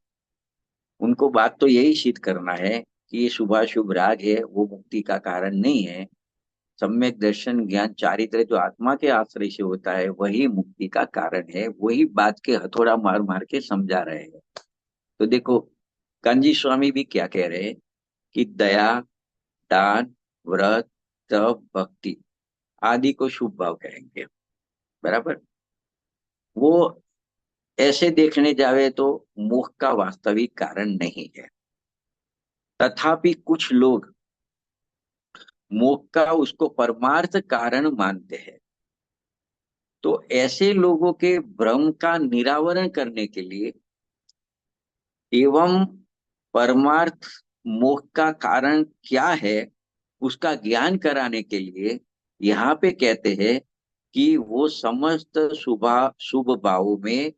उनको बात तो यही सिद्ध करना है कि ये शुभाशुभ राग है वो मुक्ति का कारण नहीं है। सम्यक दर्शन ज्ञान चारित्र जो आत्मा के आश्रय से होता है वही मुक्ति का कारण है। वही बात के हथौड़ा मार मार के समझा रहे हैं। तो देखो, कांजी स्वामी भी क्या कह रहे हैं कि दया, दान, व्रत, तप, भक्ति आदि को शुभ भाव कहेंगे। बराबर। वो ऐसे देखने जावे तो मोक्ष का वास्तविक कारण नहीं है। तथापि कुछ लोग मोक्ष का उसको परमार्थ कारण मानते हैं। तो ऐसे लोगों के भ्रम का निरावरण करने के लिए एवं परमार्थ मोक्ष का कारण क्या है उसका ज्ञान कराने के लिए यहाँ पे कहते हैं कि वो समस्त शुभ भावों में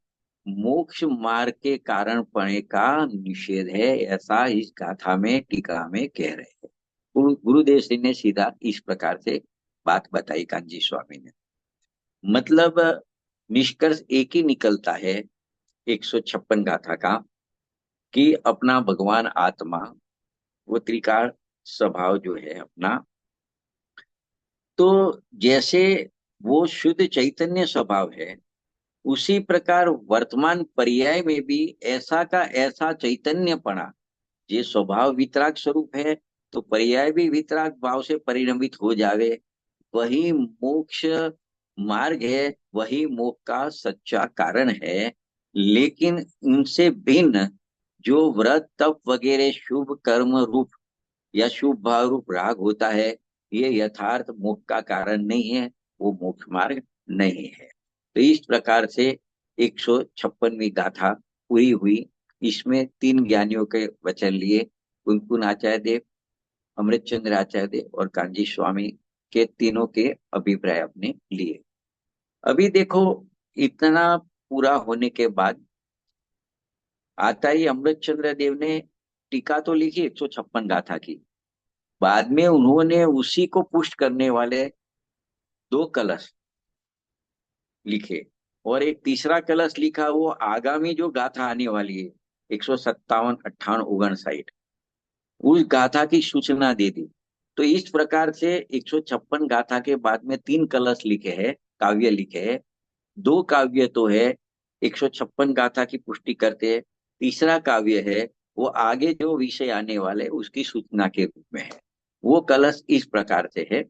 मोक्ष मार्ग के कारण पड़ने का निषेध है, ऐसा इस गाथा में टीका में कह रहे हैं। गुरुदेव सिंह ने सीधा इस प्रकार से बात बताई कांजी स्वामी ने। मतलब निष्कर्ष एक ही निकलता है 156 गाथा का कि अपना भगवान आत्मा वो त्रिकाल स्वभाव जो है अपना, तो जैसे वो शुद्ध चैतन्य स्वभाव है उसी प्रकार वर्तमान पर्याय में भी ऐसा का ऐसा चैतन्यपना, ये स्वभाव वितराग स्वरूप है तो पर्याय भी वितराग भाव से परिणमित हो जावे, वही मोक्ष मार्ग है, वही मोक्ष का सच्चा कारण है। लेकिन उनसे भिन्न जो व्रत तप वगैरह शुभ कर्म रूप या शुभ भाव रूप राग होता है, ये यथार्थ मोक्ष का कारण नहीं है, वो मोक्ष मार्ग नहीं है। तो इस प्रकार से 156वीं गाथा पूरी हुई। इसमें तीन ज्ञानियों के वचन लिए, कुंकुन आचार्य देव, अमृत चंद्र आचार्य देव और कांजी स्वामी के तीनों के अभिप्राय अपने लिए। अभी देखो, इतना पूरा होने के बाद आता ही अमृत चंद्र देव ने टीका तो लिखी 156 गाथा की, बाद में उन्होंने उसी को पुष्ट करने वाले दो कलश लिखे और एक तीसरा कलश लिखा, वो आगामी जो गाथा आने वाली है 157, 58, 59, उस गाथा की सूचना दे दी। तो इस प्रकार से 156 गाथा के बाद में तीन कलश लिखे हैं, काव्य लिखे हैं। दो काव्य तो है 156 गाथा की पुष्टि करते हैं, तीसरा काव्य है वो आगे जो विषय आने वाले उसकी सूचना के रूप में है। वो कलश इस प्रकार से है,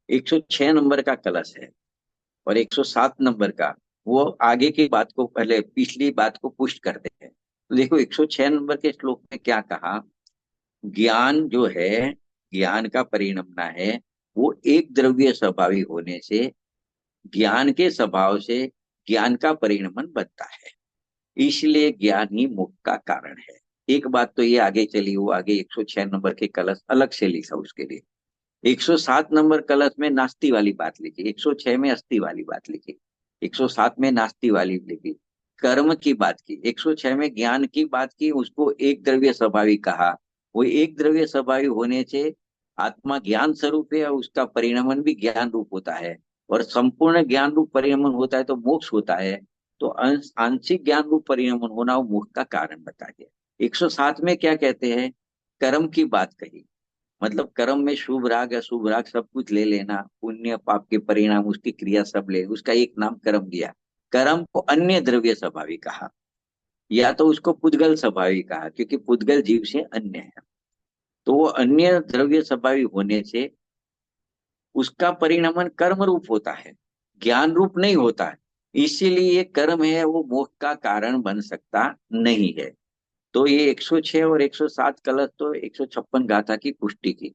106 नंबर का कलश है और 107 नंबर का वो आगे की बात को, पहले पिछली बात को पुष्ट करते हैं। तो देखो 106 नंबर के श्लोक में क्या कहा, ज्ञान जो है, ज्ञान का परिणमना है, वो एक द्रव्य स्वभावी होने से ज्ञान के स्वभाव से ज्ञान का परिणमन बनता है, इसलिए ज्ञान ही मोक्ष का कारण है। एक बात तो ये आगे चली, वो आगे 106 नंबर के कलश अलग से लिखा उसके लिए। 107 नंबर कलश में नास्ती वाली बात लिखी, 106 में अस्थि वाली बात लिखी, 107 में नास्ती वाली लिखी, कर्म की बात की, 106 में ज्ञान की बात की, उसको एक द्रव्य स्वभावी कहा। वो एक द्रव्य स्वभावी होने से आत्मा ज्ञान स्वरूप है और उसका परिणमन भी ज्ञान रूप होता है, और संपूर्ण ज्ञान रूप परिणमन होता है तो मोक्ष होता है। तो आंशिक ज्ञान रूप परिणमन होना वो मोक्ष का कारण बता दिया। 107 में क्या कहते हैं, कर्म की बात कही, मतलब कर्म में शुभ राग अशुभ राग सब कुछ ले लेना, पुण्य पाप के परिणाम उसकी क्रिया सब ले, उसका एक नाम कर्म दिया। कर्म को अन्य द्रव्य स्वभावी कहा, या तो उसको पुद्गल स्वभावी कहा, क्योंकि पुद्गल जीव से अन्य है। तो वो अन्य द्रव्य स्वभावी होने से उसका परिणमन कर्म रूप होता है, ज्ञान रूप नहीं होता है। इसीलिए ये कर्म है वो मोक्ष का कारण बन सकता नहीं है। तो ये 106 और 107 कलश तो 156 गाथा की पुष्टि की।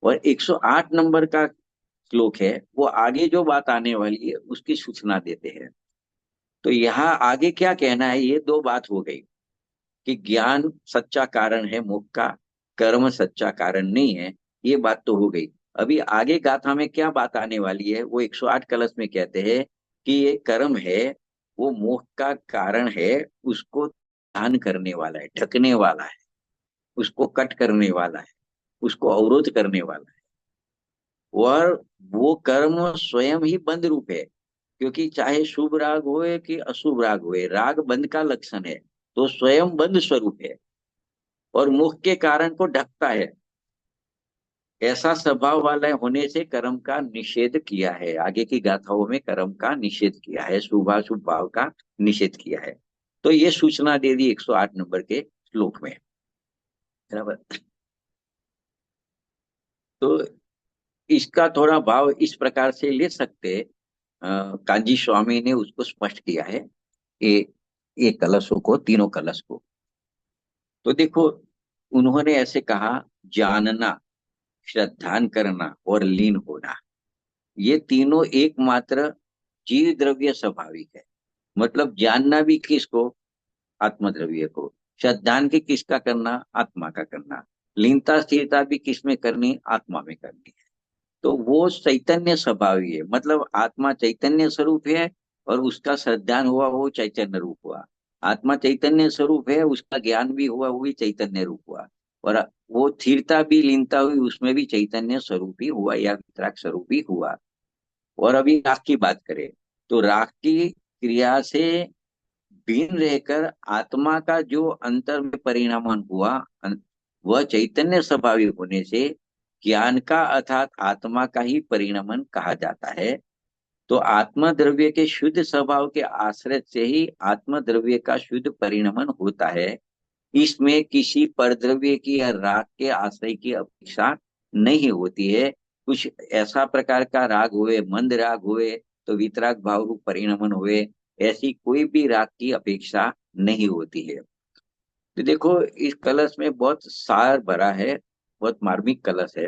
और 108 नंबर का श्लोक है, वो आगे जो बात आने वाली है उसकी सूचना देते हैं। तो यहाँ आगे क्या कहना है, ये दो बात हो गई कि ज्ञान सच्चा कारण है मोक्ष का, कर्म सच्चा कारण नहीं है, ये बात तो हो गई। अभी आगे गाथा में क्या बात आने वाली है, वो 108 कलश में कहते हैं कि ये कर्म है वो मोक्ष का कारण है, उसको दान करने वाला है, ढकने वाला है, उसको कट करने वाला है, उसको अवरोध करने वाला है। और वो कर्म स्वयं ही बंध रूप है, क्योंकि चाहे शुभ राग होए कि अशुभ राग होए, राग बंध का लक्षण है, तो स्वयं बंध स्वरूप है और मुख के कारण को ढकता है। ऐसा स्वभाव वाला होने से कर्म का निषेध किया है, आगे की गाथाओं में कर्म का निषेध किया है, शुभाशुभ भाव का निषेध किया है। तो ये सूचना दे दी 108 नंबर के श्लोक में। बराबर। तो इसका थोड़ा भाव इस प्रकार से ले सकते, कांजी स्वामी ने उसको स्पष्ट किया है, ये ये कलशों को, तीनों कलश को। तो देखो, उन्होंने ऐसे कहा, जानना, श्रद्धान करना और लीन होना, ये तीनों एकमात्र जीव द्रव्य स्वाभाविक है। मतलब जानना भी किसको, आत्म द्रव्य को, श्रद्धान की किसका करना, आत्मा का करना, लीनता स्थिरता भी किसमें करनी, आत्मा में करनी है। तो वो चैतन्य स्वभावी है, मतलब आत्मा चैतन्य स्वरूप है और उसका श्रद्धान हुआ वो चैतन्य रूप हुआ। आत्मा चैतन्य स्वरूप है, उसका ज्ञान भी हुआ वो भी चैतन्य रूप हुआ। और वो स्थिरता भी, लीनता हुई, उसमें भी चैतन्य स्वरूप ही हुआ या वितराग स्वरूप ही हुआ। और अभी राग की बात करें, तो राग की क्रिया से भिन्न रहकर आत्मा का जो अंतर में परिणामन हुआ, वह चैतन्य स्वभावी होने से ज्ञान का अर्थात आत्मा का ही परिणमन कहा जाता है। तो आत्मा द्रव्य के शुद्ध स्वभाव के आश्रय से ही आत्मा द्रव्य का शुद्ध परिणमन होता है। इसमें किसी परद्रव्य की या राग के आश्रय की अपेक्षा नहीं होती है। कुछ ऐसा प्रकार का राग हुए, मंद राग हुए, तो वितराग भाव रूप परिणमन हुए, ऐसी कोई भी राग की अपेक्षा नहीं होती है। तो देखो, इस कलश में बहुत सार भरा है, बहुत मार्मिक कलश है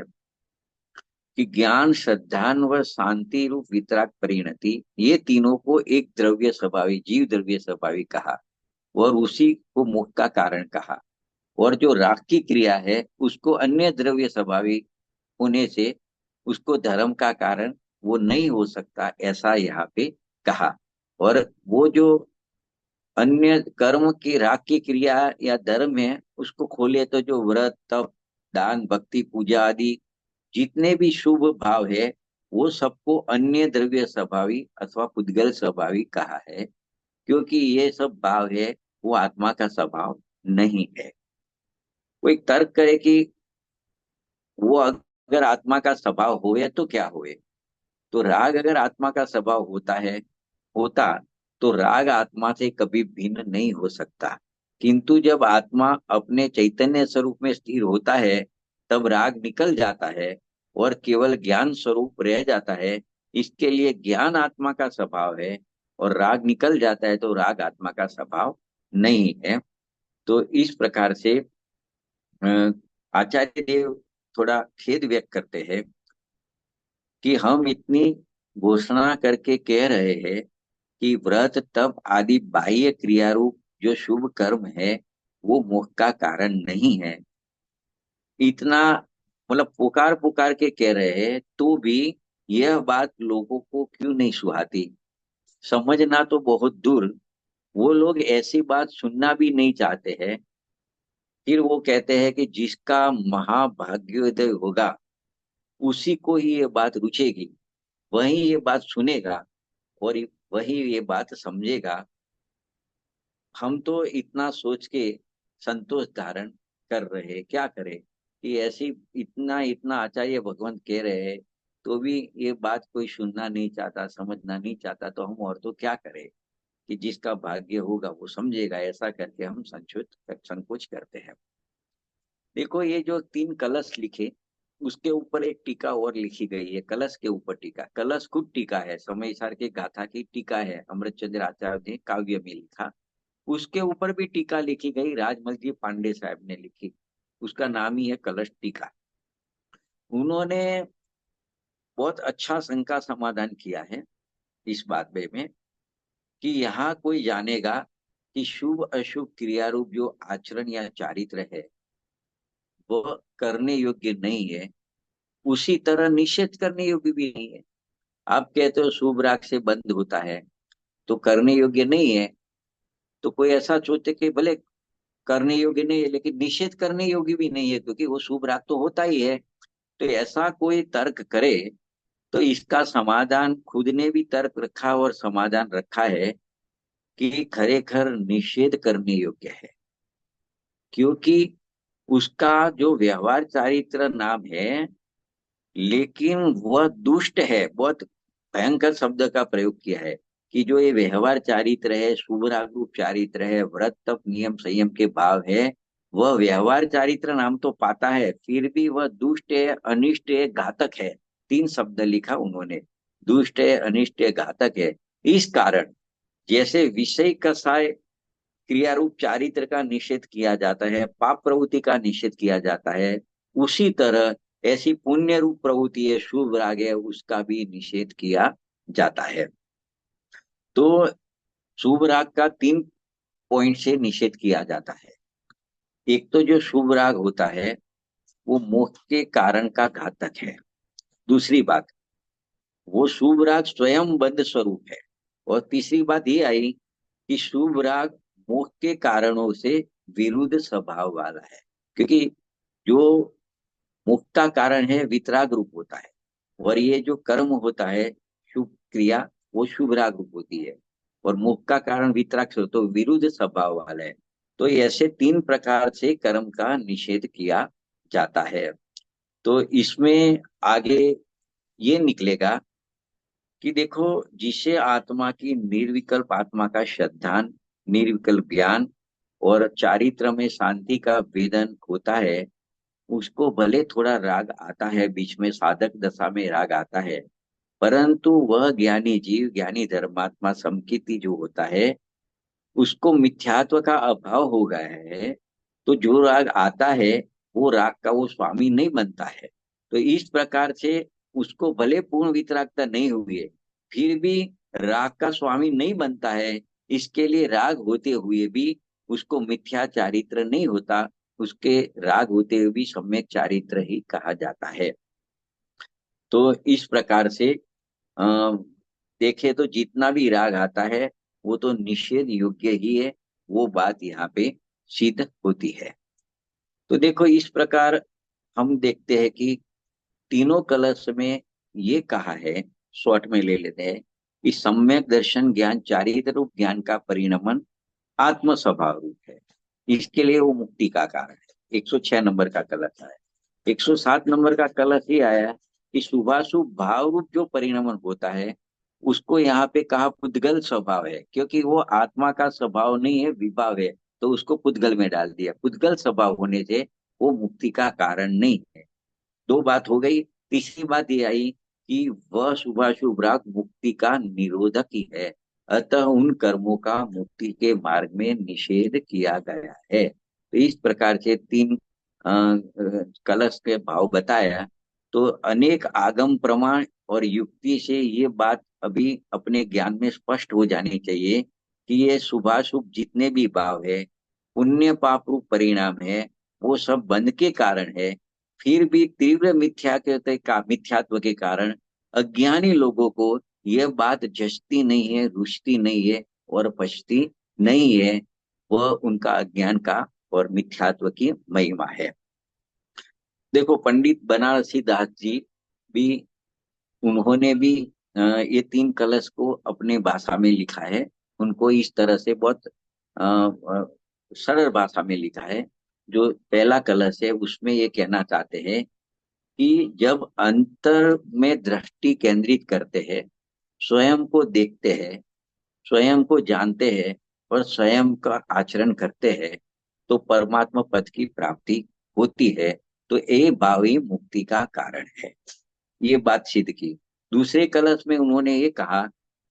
कि ज्ञान, श्रद्धान व शांति रूप वितराग परिणति, ये तीनों को एक द्रव्य स्वभावी, जीव द्रव्य स्वभावी कहा और उसी को मोक्ष का कारण कहा। और जो राग की क्रिया है उसको अन्य द्रव्य स्वभावी होने से उसको धर्म का कारण वो नहीं हो सकता, ऐसा यहाँ पे कहा। और वो जो अन्य कर्म की, राग की क्रिया या धर्म है, उसको खोले तो जो व्रत, तप, दान, भक्ति, पूजा आदि जितने भी शुभ भाव है, वो सबको अन्य द्रव्य स्वभावी अथवा पुद्गल स्वभावी कहा है, क्योंकि ये सब भाव है वो आत्मा का स्वभाव नहीं है। कोई तर्क करे कि वो अगर आत्मा का स्वभाव होए तो क्या होए, तो राग अगर आत्मा का स्वभाव होता तो राग आत्मा से कभी भिन्न नहीं हो सकता। किंतु जब आत्मा अपने चैतन्य स्वरूप में स्थिर होता है, तब राग निकल जाता है और केवल ज्ञान स्वरूप रह जाता है। इसके लिए ज्ञान आत्मा का स्वभाव है और राग निकल जाता है तो राग आत्मा का स्वभाव नहीं है। तो इस प्रकार से अ, आचार्य देव थोड़ा खेद व्यक्त करते हैं कि हम इतनी घोषणा करके कह रहे हैं कि व्रत, तप आदि बाह्य क्रिया रूप जो शुभ कर्म है वो मोक्ष का कारण नहीं है। इतना मतलब पुकार पुकार के कह रहे हैं तो भी यह बात लोगों को क्यों नहीं सुहाती, समझना तो बहुत दूर, वो लोग ऐसी बात सुनना भी नहीं चाहते हैं। फिर वो कहते हैं कि जिसका महाभाग्योदय होगा उसी को ही ये बात रुचेगी, वही ये बात सुनेगा और वही ये बात समझेगा। हम तो इतना सोच के संतोष धारण कर रहे हैं, क्या करें कि ऐसी इतना इतना आचार्य भगवंत कह रहे हैं तो भी ये बात कोई सुनना नहीं चाहता, समझना नहीं चाहता, तो हम और तो क्या करें कि जिसका भाग्य होगा वो समझेगा, ऐसा करके हम संकोच करते हैं। देखो, ये जो तीन कलश लिखे उसके ऊपर एक टीका और लिखी गई है, कलश के ऊपर टीका, कलश खुद टीका है, समय सार के गाथा की टीका है, अमृतचंद्र आचार्य ने काव्य में लिखा। उसके ऊपर भी टीका लिखी गई, राजमल जी पांडे साहब ने लिखी, उसका नाम ही है कलश टीका। उन्होंने बहुत अच्छा शंका समाधान किया है इस बात में। कि यहाँ कोई जानेगा कि शुभ अशुभ क्रिया रूप जो आचरण या चारित्र है वह करने योग्य नहीं है, उसी तरह निषेध करने योग्य भी नहीं है। आप कहते हो शुभ राग से बंद होता है तो करने योग्य नहीं है, तो कोई ऐसा सोचे कि भले करने योग्य नहीं है लेकिन निषेध करने योग्य भी नहीं है, क्योंकि वो शुभ राग तो होता ही है। तो ऐसा कोई तर्क करे तो इसका समाधान खुद ने भी तर्क रखा और समाधान रखा है कि खरेखर निषेध करने योग्य है, क्योंकि उसका जो व्यवहार चारित्र नाम है, लेकिन वह दुष्ट है। बहुत भयंकर शब्द का प्रयोग किया है कि जो ये व्यवहार चारित्र है, शुभ राग रूप चारित्र है, व्रत तप नियम संयम के भाव है, वह व्यवहार चारित्र नाम तो पाता है, फिर भी वह दुष्ट है, अनिष्ट है, घातक है। तीन शब्द लिखा उन्होंने, दुष्ट है, अनिष्ट है, घातक है। इस कारण जैसे विषय कसाय क्रिया रूप चारित्र का निषेध किया जाता है, पाप प्रवृत्ति का निषेध किया जाता है, उसी तरह ऐसी पुण्य रूप प्रवृत्ति है, शुभ राग है, उसका भी निषेध किया जाता है। तो शुभ राग का तीन पॉइंट से निषेध किया जाता है। एक तो जो शुभ राग होता है वो मोह के कारण का घातक है। दूसरी बात, वो शुभ राग स्वयं बद्ध स्वरूप है। और तीसरी बात ये आई कि शुभ राग मोह के कारणों से विरुद्ध स्वभाव वाला है, क्योंकि जो मोह का कारण है वितराग रूप होता है, और ये जो कर्म होता है शुभ क्रिया, वो शुभ राग रूप होती है, और मोह का कारण वितराग से तो विरुद्ध स्वभाव वाला है। तो ऐसे तीन प्रकार से कर्म का निषेध किया जाता है। तो इसमें आगे ये निकलेगा कि देखो, जिसे आत्मा की निर्विकल्प आत्मा का श्रद्धान, निर्विकल्प ज्ञान और चारित्र में शांति का वेदन होता है, उसको भले थोड़ा राग आता है, बीच में साधक दशा में राग आता है, परंतु वह ज्ञानी जीव, ज्ञानी धर्मात्मा समकिति जो होता है, उसको मिथ्यात्व का अभाव हो गया है। तो जो राग आता है वो राग का वो स्वामी नहीं बनता है। तो इस प्रकार से उसको भले पूर्ण वितरागता नहीं हुई है, फिर भी राग का स्वामी नहीं बनता है। इसके लिए राग होते हुए भी उसको मिथ्या चारित्र नहीं होता, उसके राग होते हुए भी सम्यक चारित्र ही कहा जाता है। तो इस प्रकार से अ, देखे तो जितना भी राग आता है वो तो निषेध योग्य ही है, वो बात यहाँ पे सिद्ध होती है। तो देखो, इस प्रकार हम देखते हैं कि तीनों कलश में ये कहा है, शॉर्ट में ले लेते हैं कि सम्यक दर्शन ज्ञान चारित्र रूप ज्ञान का परिणमन आत्म स्वभाव रूप है। इसके लिए वो मुक्ति का कारण है। 106 नंबर का कलश है। 107 नंबर का कलश ये आया कि शुभाशुभ भाव रूप जो परिणमन होता है, उसको यहाँ पे कहा पुद्गल स्वभाव है, क्योंकि वो आत्मा का स्वभाव नहीं है, विभाव है, तो उसको पुद्गल में डाल दिया। पुद्गल स्वभाव होने से वो मुक्ति का कारण नहीं है। दो बात हो गई। तीसरी बात ये आई कि वह शुभाशुभ राग मुक्ति का निरोधक ही है, अतः उन कर्मों का मुक्ति के मार्ग में निषेध किया गया है। तो इस प्रकार से तीन कलश के भाव बताया। तो अनेक आगम प्रमाण और युक्ति से ये बात अभी अपने ज्ञान में स्पष्ट हो जानी चाहिए कि ये शुभाशुभ जितने भी भाव है, पुण्य पाप रूप परिणाम है, वो सब बंध के कारण है। फिर भी तीव्र मिथ्यात्व के कारण अज्ञानी लोगों को यह बात जचती नहीं है, रुचती नहीं है और पचती नहीं है। वह उनका अज्ञान का और मिथ्यात्व की महिमा है। देखो, पंडित बनारसी दास जी भी, उन्होंने भी ये तीन कलश को अपने भाषा में लिखा है। उनको इस तरह से बहुत सरल भाषा में लिखा है। जो पहला कलश है उसमें ये कहना चाहते हैं कि जब अंतर में दृष्टि केंद्रित करते हैं, स्वयं को देखते हैं, स्वयं को जानते हैं और स्वयं का आचरण करते हैं, तो परमात्मा पद की प्राप्ति होती है। तो ये भाव ही मुक्ति का कारण है। ये बात सिद्ध की। दूसरे कलश में उन्होंने ये कहा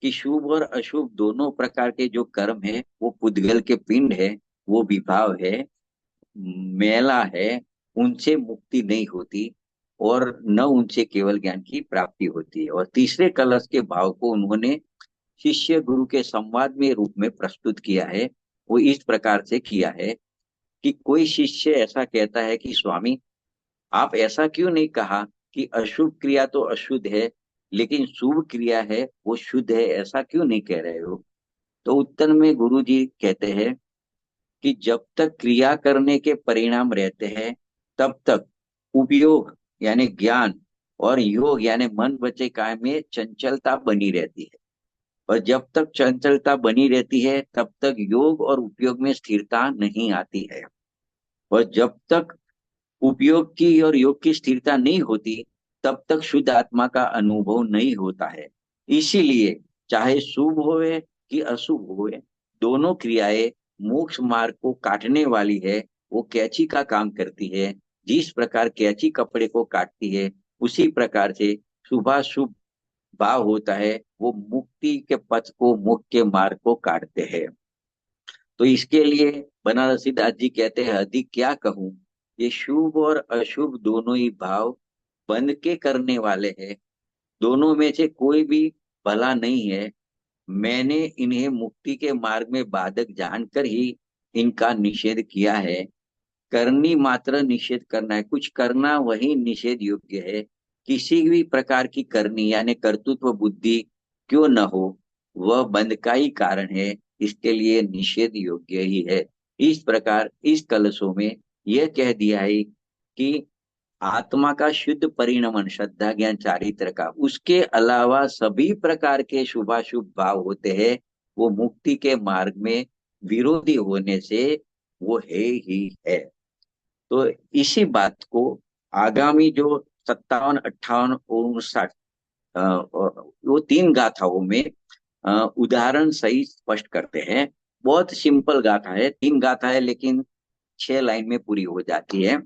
कि शुभ और अशुभ दोनों प्रकार के जो कर्म है वो पुद्गल के पिंड है, वो विभाव है, मेला है, उनसे मुक्ति नहीं होती और न उनसे केवल ज्ञान की प्राप्ति होती है। और तीसरे कलश के भाव को उन्होंने शिष्य गुरु के संवाद में रूप में प्रस्तुत किया है। वो इस प्रकार से किया है कि कोई शिष्य ऐसा कहता है कि स्वामी, आप ऐसा क्यों नहीं कहा कि अशुभ क्रिया तो अशुद्ध है, लेकिन शुभ क्रिया है वो शुद्ध है, ऐसा क्यों नहीं कह रहे हो? तो उत्तर में गुरु जी कहते हैं कि जब तक क्रिया करने के परिणाम रहते हैं, तब तक उपयोग यानी ज्ञान और योग यानी मन वचन काया में चंचलता बनी रहती है। और जब तक चंचलता बनी रहती है, तब तक योग और उपयोग में स्थिरता नहीं आती है। और जब तक उपयोग की और योग की स्थिरता नहीं होती, तब तक शुद्ध आत्मा का अनुभव नहीं होता है। इसीलिए चाहे शुभ होवे कि अशुभ होवे, दोनों क्रियाएं मोक्ष मार्ग को काटने वाली है। वो कैंची का काम करती है। जिस प्रकार कैंची कपड़े को काटती है, उसी प्रकार से शुभाशुभ भाव होता है, वो मुक्ति के पथ को, मोक्ष के मार्ग को काटते हैं। तो इसके लिए बनारसी दास जी कहते हैं, अधिक क्या कहूं, ये शुभ और अशुभ दोनों ही भाव बंध के करने वाले हैं। दोनों में से कोई भी भला नहीं है। मैंने इन्हें मुक्ति के मार्ग में बाधक जानकर ही इनका निषेध किया है। करनी मात्र निषेध करना है, कुछ करना वही निषेध योग्य है। किसी भी प्रकार की करनी यानी कर्तृत्व बुद्धि क्यों न हो, वह बंध का ही कारण है। इसके लिए निषेध योग्य ही है। इस प्रकार इस कलशों में यह कह दिया है कि आत्मा का शुद्ध परिणमन श्रद्धा ज्ञान चारित्र का, उसके अलावा सभी प्रकार के शुभाशुभ भाव होते हैं, वो मुक्ति के मार्ग में विरोधी होने से वो है ही है। तो इसी बात को आगामी जो 57, 58 और 59 वो तीन गाथाओं में उदाहरण सही स्पष्ट करते हैं। बहुत सिंपल गाथा है, तीन गाथा है, लेकिन 6 लाइन में पूरी हो जाती है।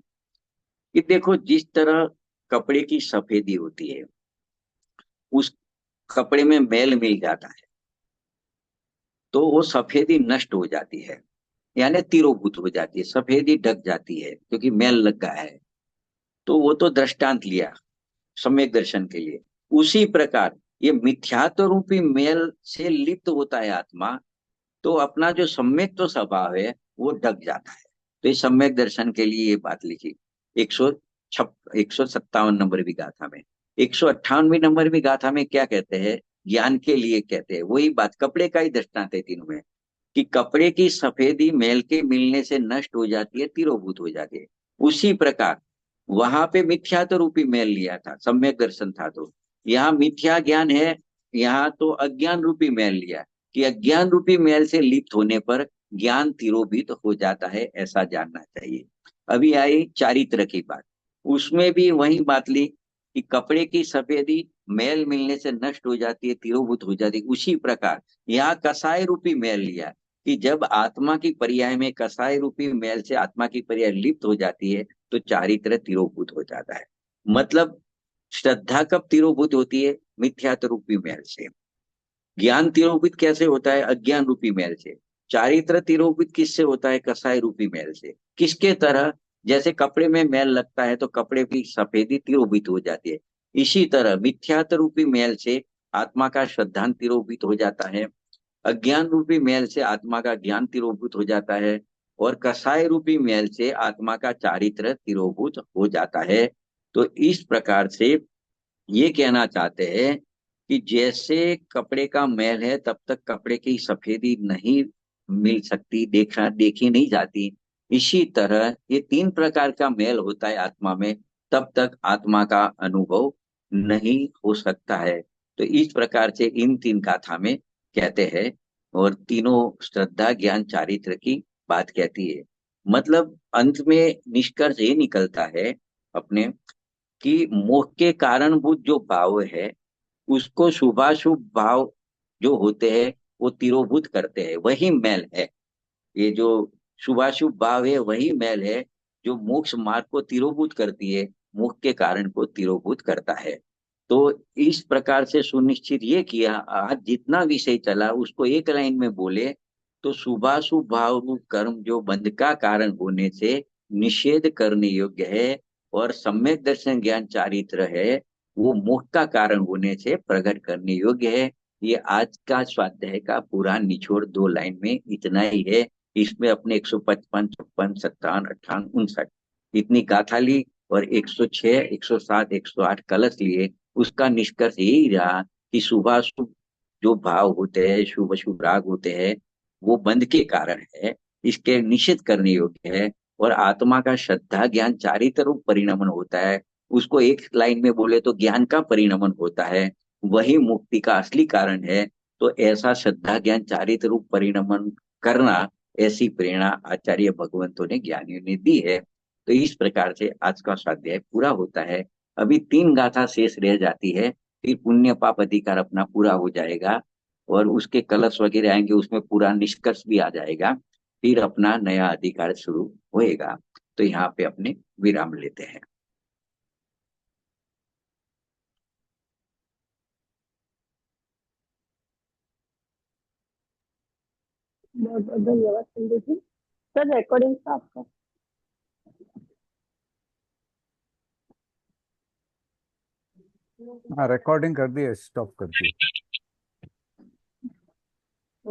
कि देखो, जिस तरह कपड़े की सफेदी होती है, उस कपड़े में मैल मिल जाता है तो वो सफेदी नष्ट हो जाती है, यानी तिरोभूत हो जाती है, सफेदी ढक जाती है क्योंकि मैल लग गया है। तो वो तो दृष्टांत लिया सम्यक दर्शन के लिए। उसी प्रकार ये मिथ्यात्व रूपी मेल से लिप्त होता है आत्मा, तो अपना जो सम्यक तो स्वभाव है वो ढक जाता है। तो ये सम्यक दर्शन के लिए ये बात लिखी 157 नंबर भी गाथा में। 158 नंबर भी गाथा में क्या कहते हैं, ज्ञान के लिए कहते हैं वही बात, कपड़े का ही दृष्टांत है तीनों में। कि कपड़े की सफेदी मेल के मिलने से नष्ट हो जाती है, तिरोभूत हो जाती है। उसी प्रकार वहां पे मिथ्यात्व रूपी मेल लिया था, सम्यक दर्शन था, तो यहाँ मिथ्या ज्ञान है, यहाँ तो अज्ञान रूपी मेल लिया। कि अज्ञान रूपी मेल से लिप्त होने पर ज्ञान तिरोभित हो जाता है, ऐसा जानना चाहिए। अभी आई चारित्र की बात, उसमें भी वही बात ली कि कपड़े की सफेदी मेल मिलने से नष्ट हो जाती है, तिरोभूत हो जाती है। उसी प्रकार यहाँ कसाय रूपी मेल लिया कि जब आत्मा की पर्याय में कसाय रूपी मेल से आत्मा की पर्याय लिप्त हो जाती है, तो चारित्र तिरोभूत हो जाता है। मतलब श्रद्धा कब तिरोभूत होती है, मिथ्यात्व रूपी मेल से। ज्ञान तिरोहित कैसे होता है, अज्ञान रूपी मैल से। चारित्र तिरोहित किससे होता है, कसाय रूपी मैल से। किसके तरह, जैसे कपड़े में मैल लगता है तो कपड़े की सफेदी तिरोहित हो जाती है, इसी तरह मिथ्यात्व रूपी मैल से आत्मा का श्रद्धांत तिरोहित हो जाता है। अज्ञान रूपी मैल से आत्मा का ज्ञान तिरोभूत हो जाता है। और कसाय रूपी मैल से आत्मा का चारित्र तिरोभूत हो जाता है। तो इस प्रकार से ये कहना चाहते हैं कि जैसे कपड़े का मैल है, तब तक कपड़े की सफेदी नहीं मिल सकती, देखी नहीं जाती। इसी तरह ये तीन प्रकार का मैल होता है आत्मा में, तब तक आत्मा का अनुभव नहीं हो सकता है। तो इस प्रकार से इन तीन गाथा में कहते हैं, और तीनों श्रद्धा ज्ञान चारित्र की बात कहती है। मतलब अंत में निष्कर्ष ये निकलता है अपने, कि मोह के कारणभूत जो भाव है, उसको शुभाशुभ भाव जो होते हैं वो तिरोभूत करते हैं, वही मैल है। ये जो शुभाशुभ भाव है वही मैल है जो मोक्ष मार्ग को तिरोभूत करती है, मोक्ष के कारण को तिरोभूत करता है। तो इस प्रकार से सुनिश्चित ये किया, आज जितना विषय चला उसको एक लाइन में बोले तो शुभाशुभ भाव रूप कर्म जो बंध का कारण होने से निषेध करने योग्य है, और सम्यक दर्शन ज्ञान चारित्र है वो मोक्ष का कारण होने से प्रकट करने योग्य है। ये आज का स्वाध्याय का पूरा निचोड़ 2 लाइन में इतना ही है। इसमें अपने 155, 56, 57, 58, 59 इतनी गाथा ली, और 106, 107, 108 कलश लिए। उसका निष्कर्ष यही रहा कि शुभाशुभ जो भाव होते हैं, शुभ अशुभ राग होते हैं, वो बंध के कारण है, इसके निषेध करने योग्य है। और आत्मा का श्रद्धा ज्ञान चारित्र रूप परिणमन होता है। उसको एक लाइन में बोले तो ज्ञान का परिणमन होता है, वही मुक्ति का असली कारण है। तो ऐसा श्रद्धा ज्ञान चारित्र रूप परिणमन करना, ऐसी प्रेरणा आचार्य भगवंतों ने ज्ञानियों ने दी है। तो इस प्रकार से आज का स्वाध्याय पूरा होता है। अभी 3 गाथा शेष रह जाती है, फिर पुण्य पाप अधिकार अपना पूरा हो जाएगा, और उसके कलश वगैरह आएंगे, उसमें पूरा निष्कर्ष भी आ जाएगा। फिर अपना नया अधिकार शुरू होएगा। तो यहाँ पे अपने विराम लेते हैं। बहुत बहुत धन्यवाद संजय जी। सर रिकॉर्डिंग था आपका? हाँ, रिकॉर्डिंग कर दी है, स्टॉप कर दी।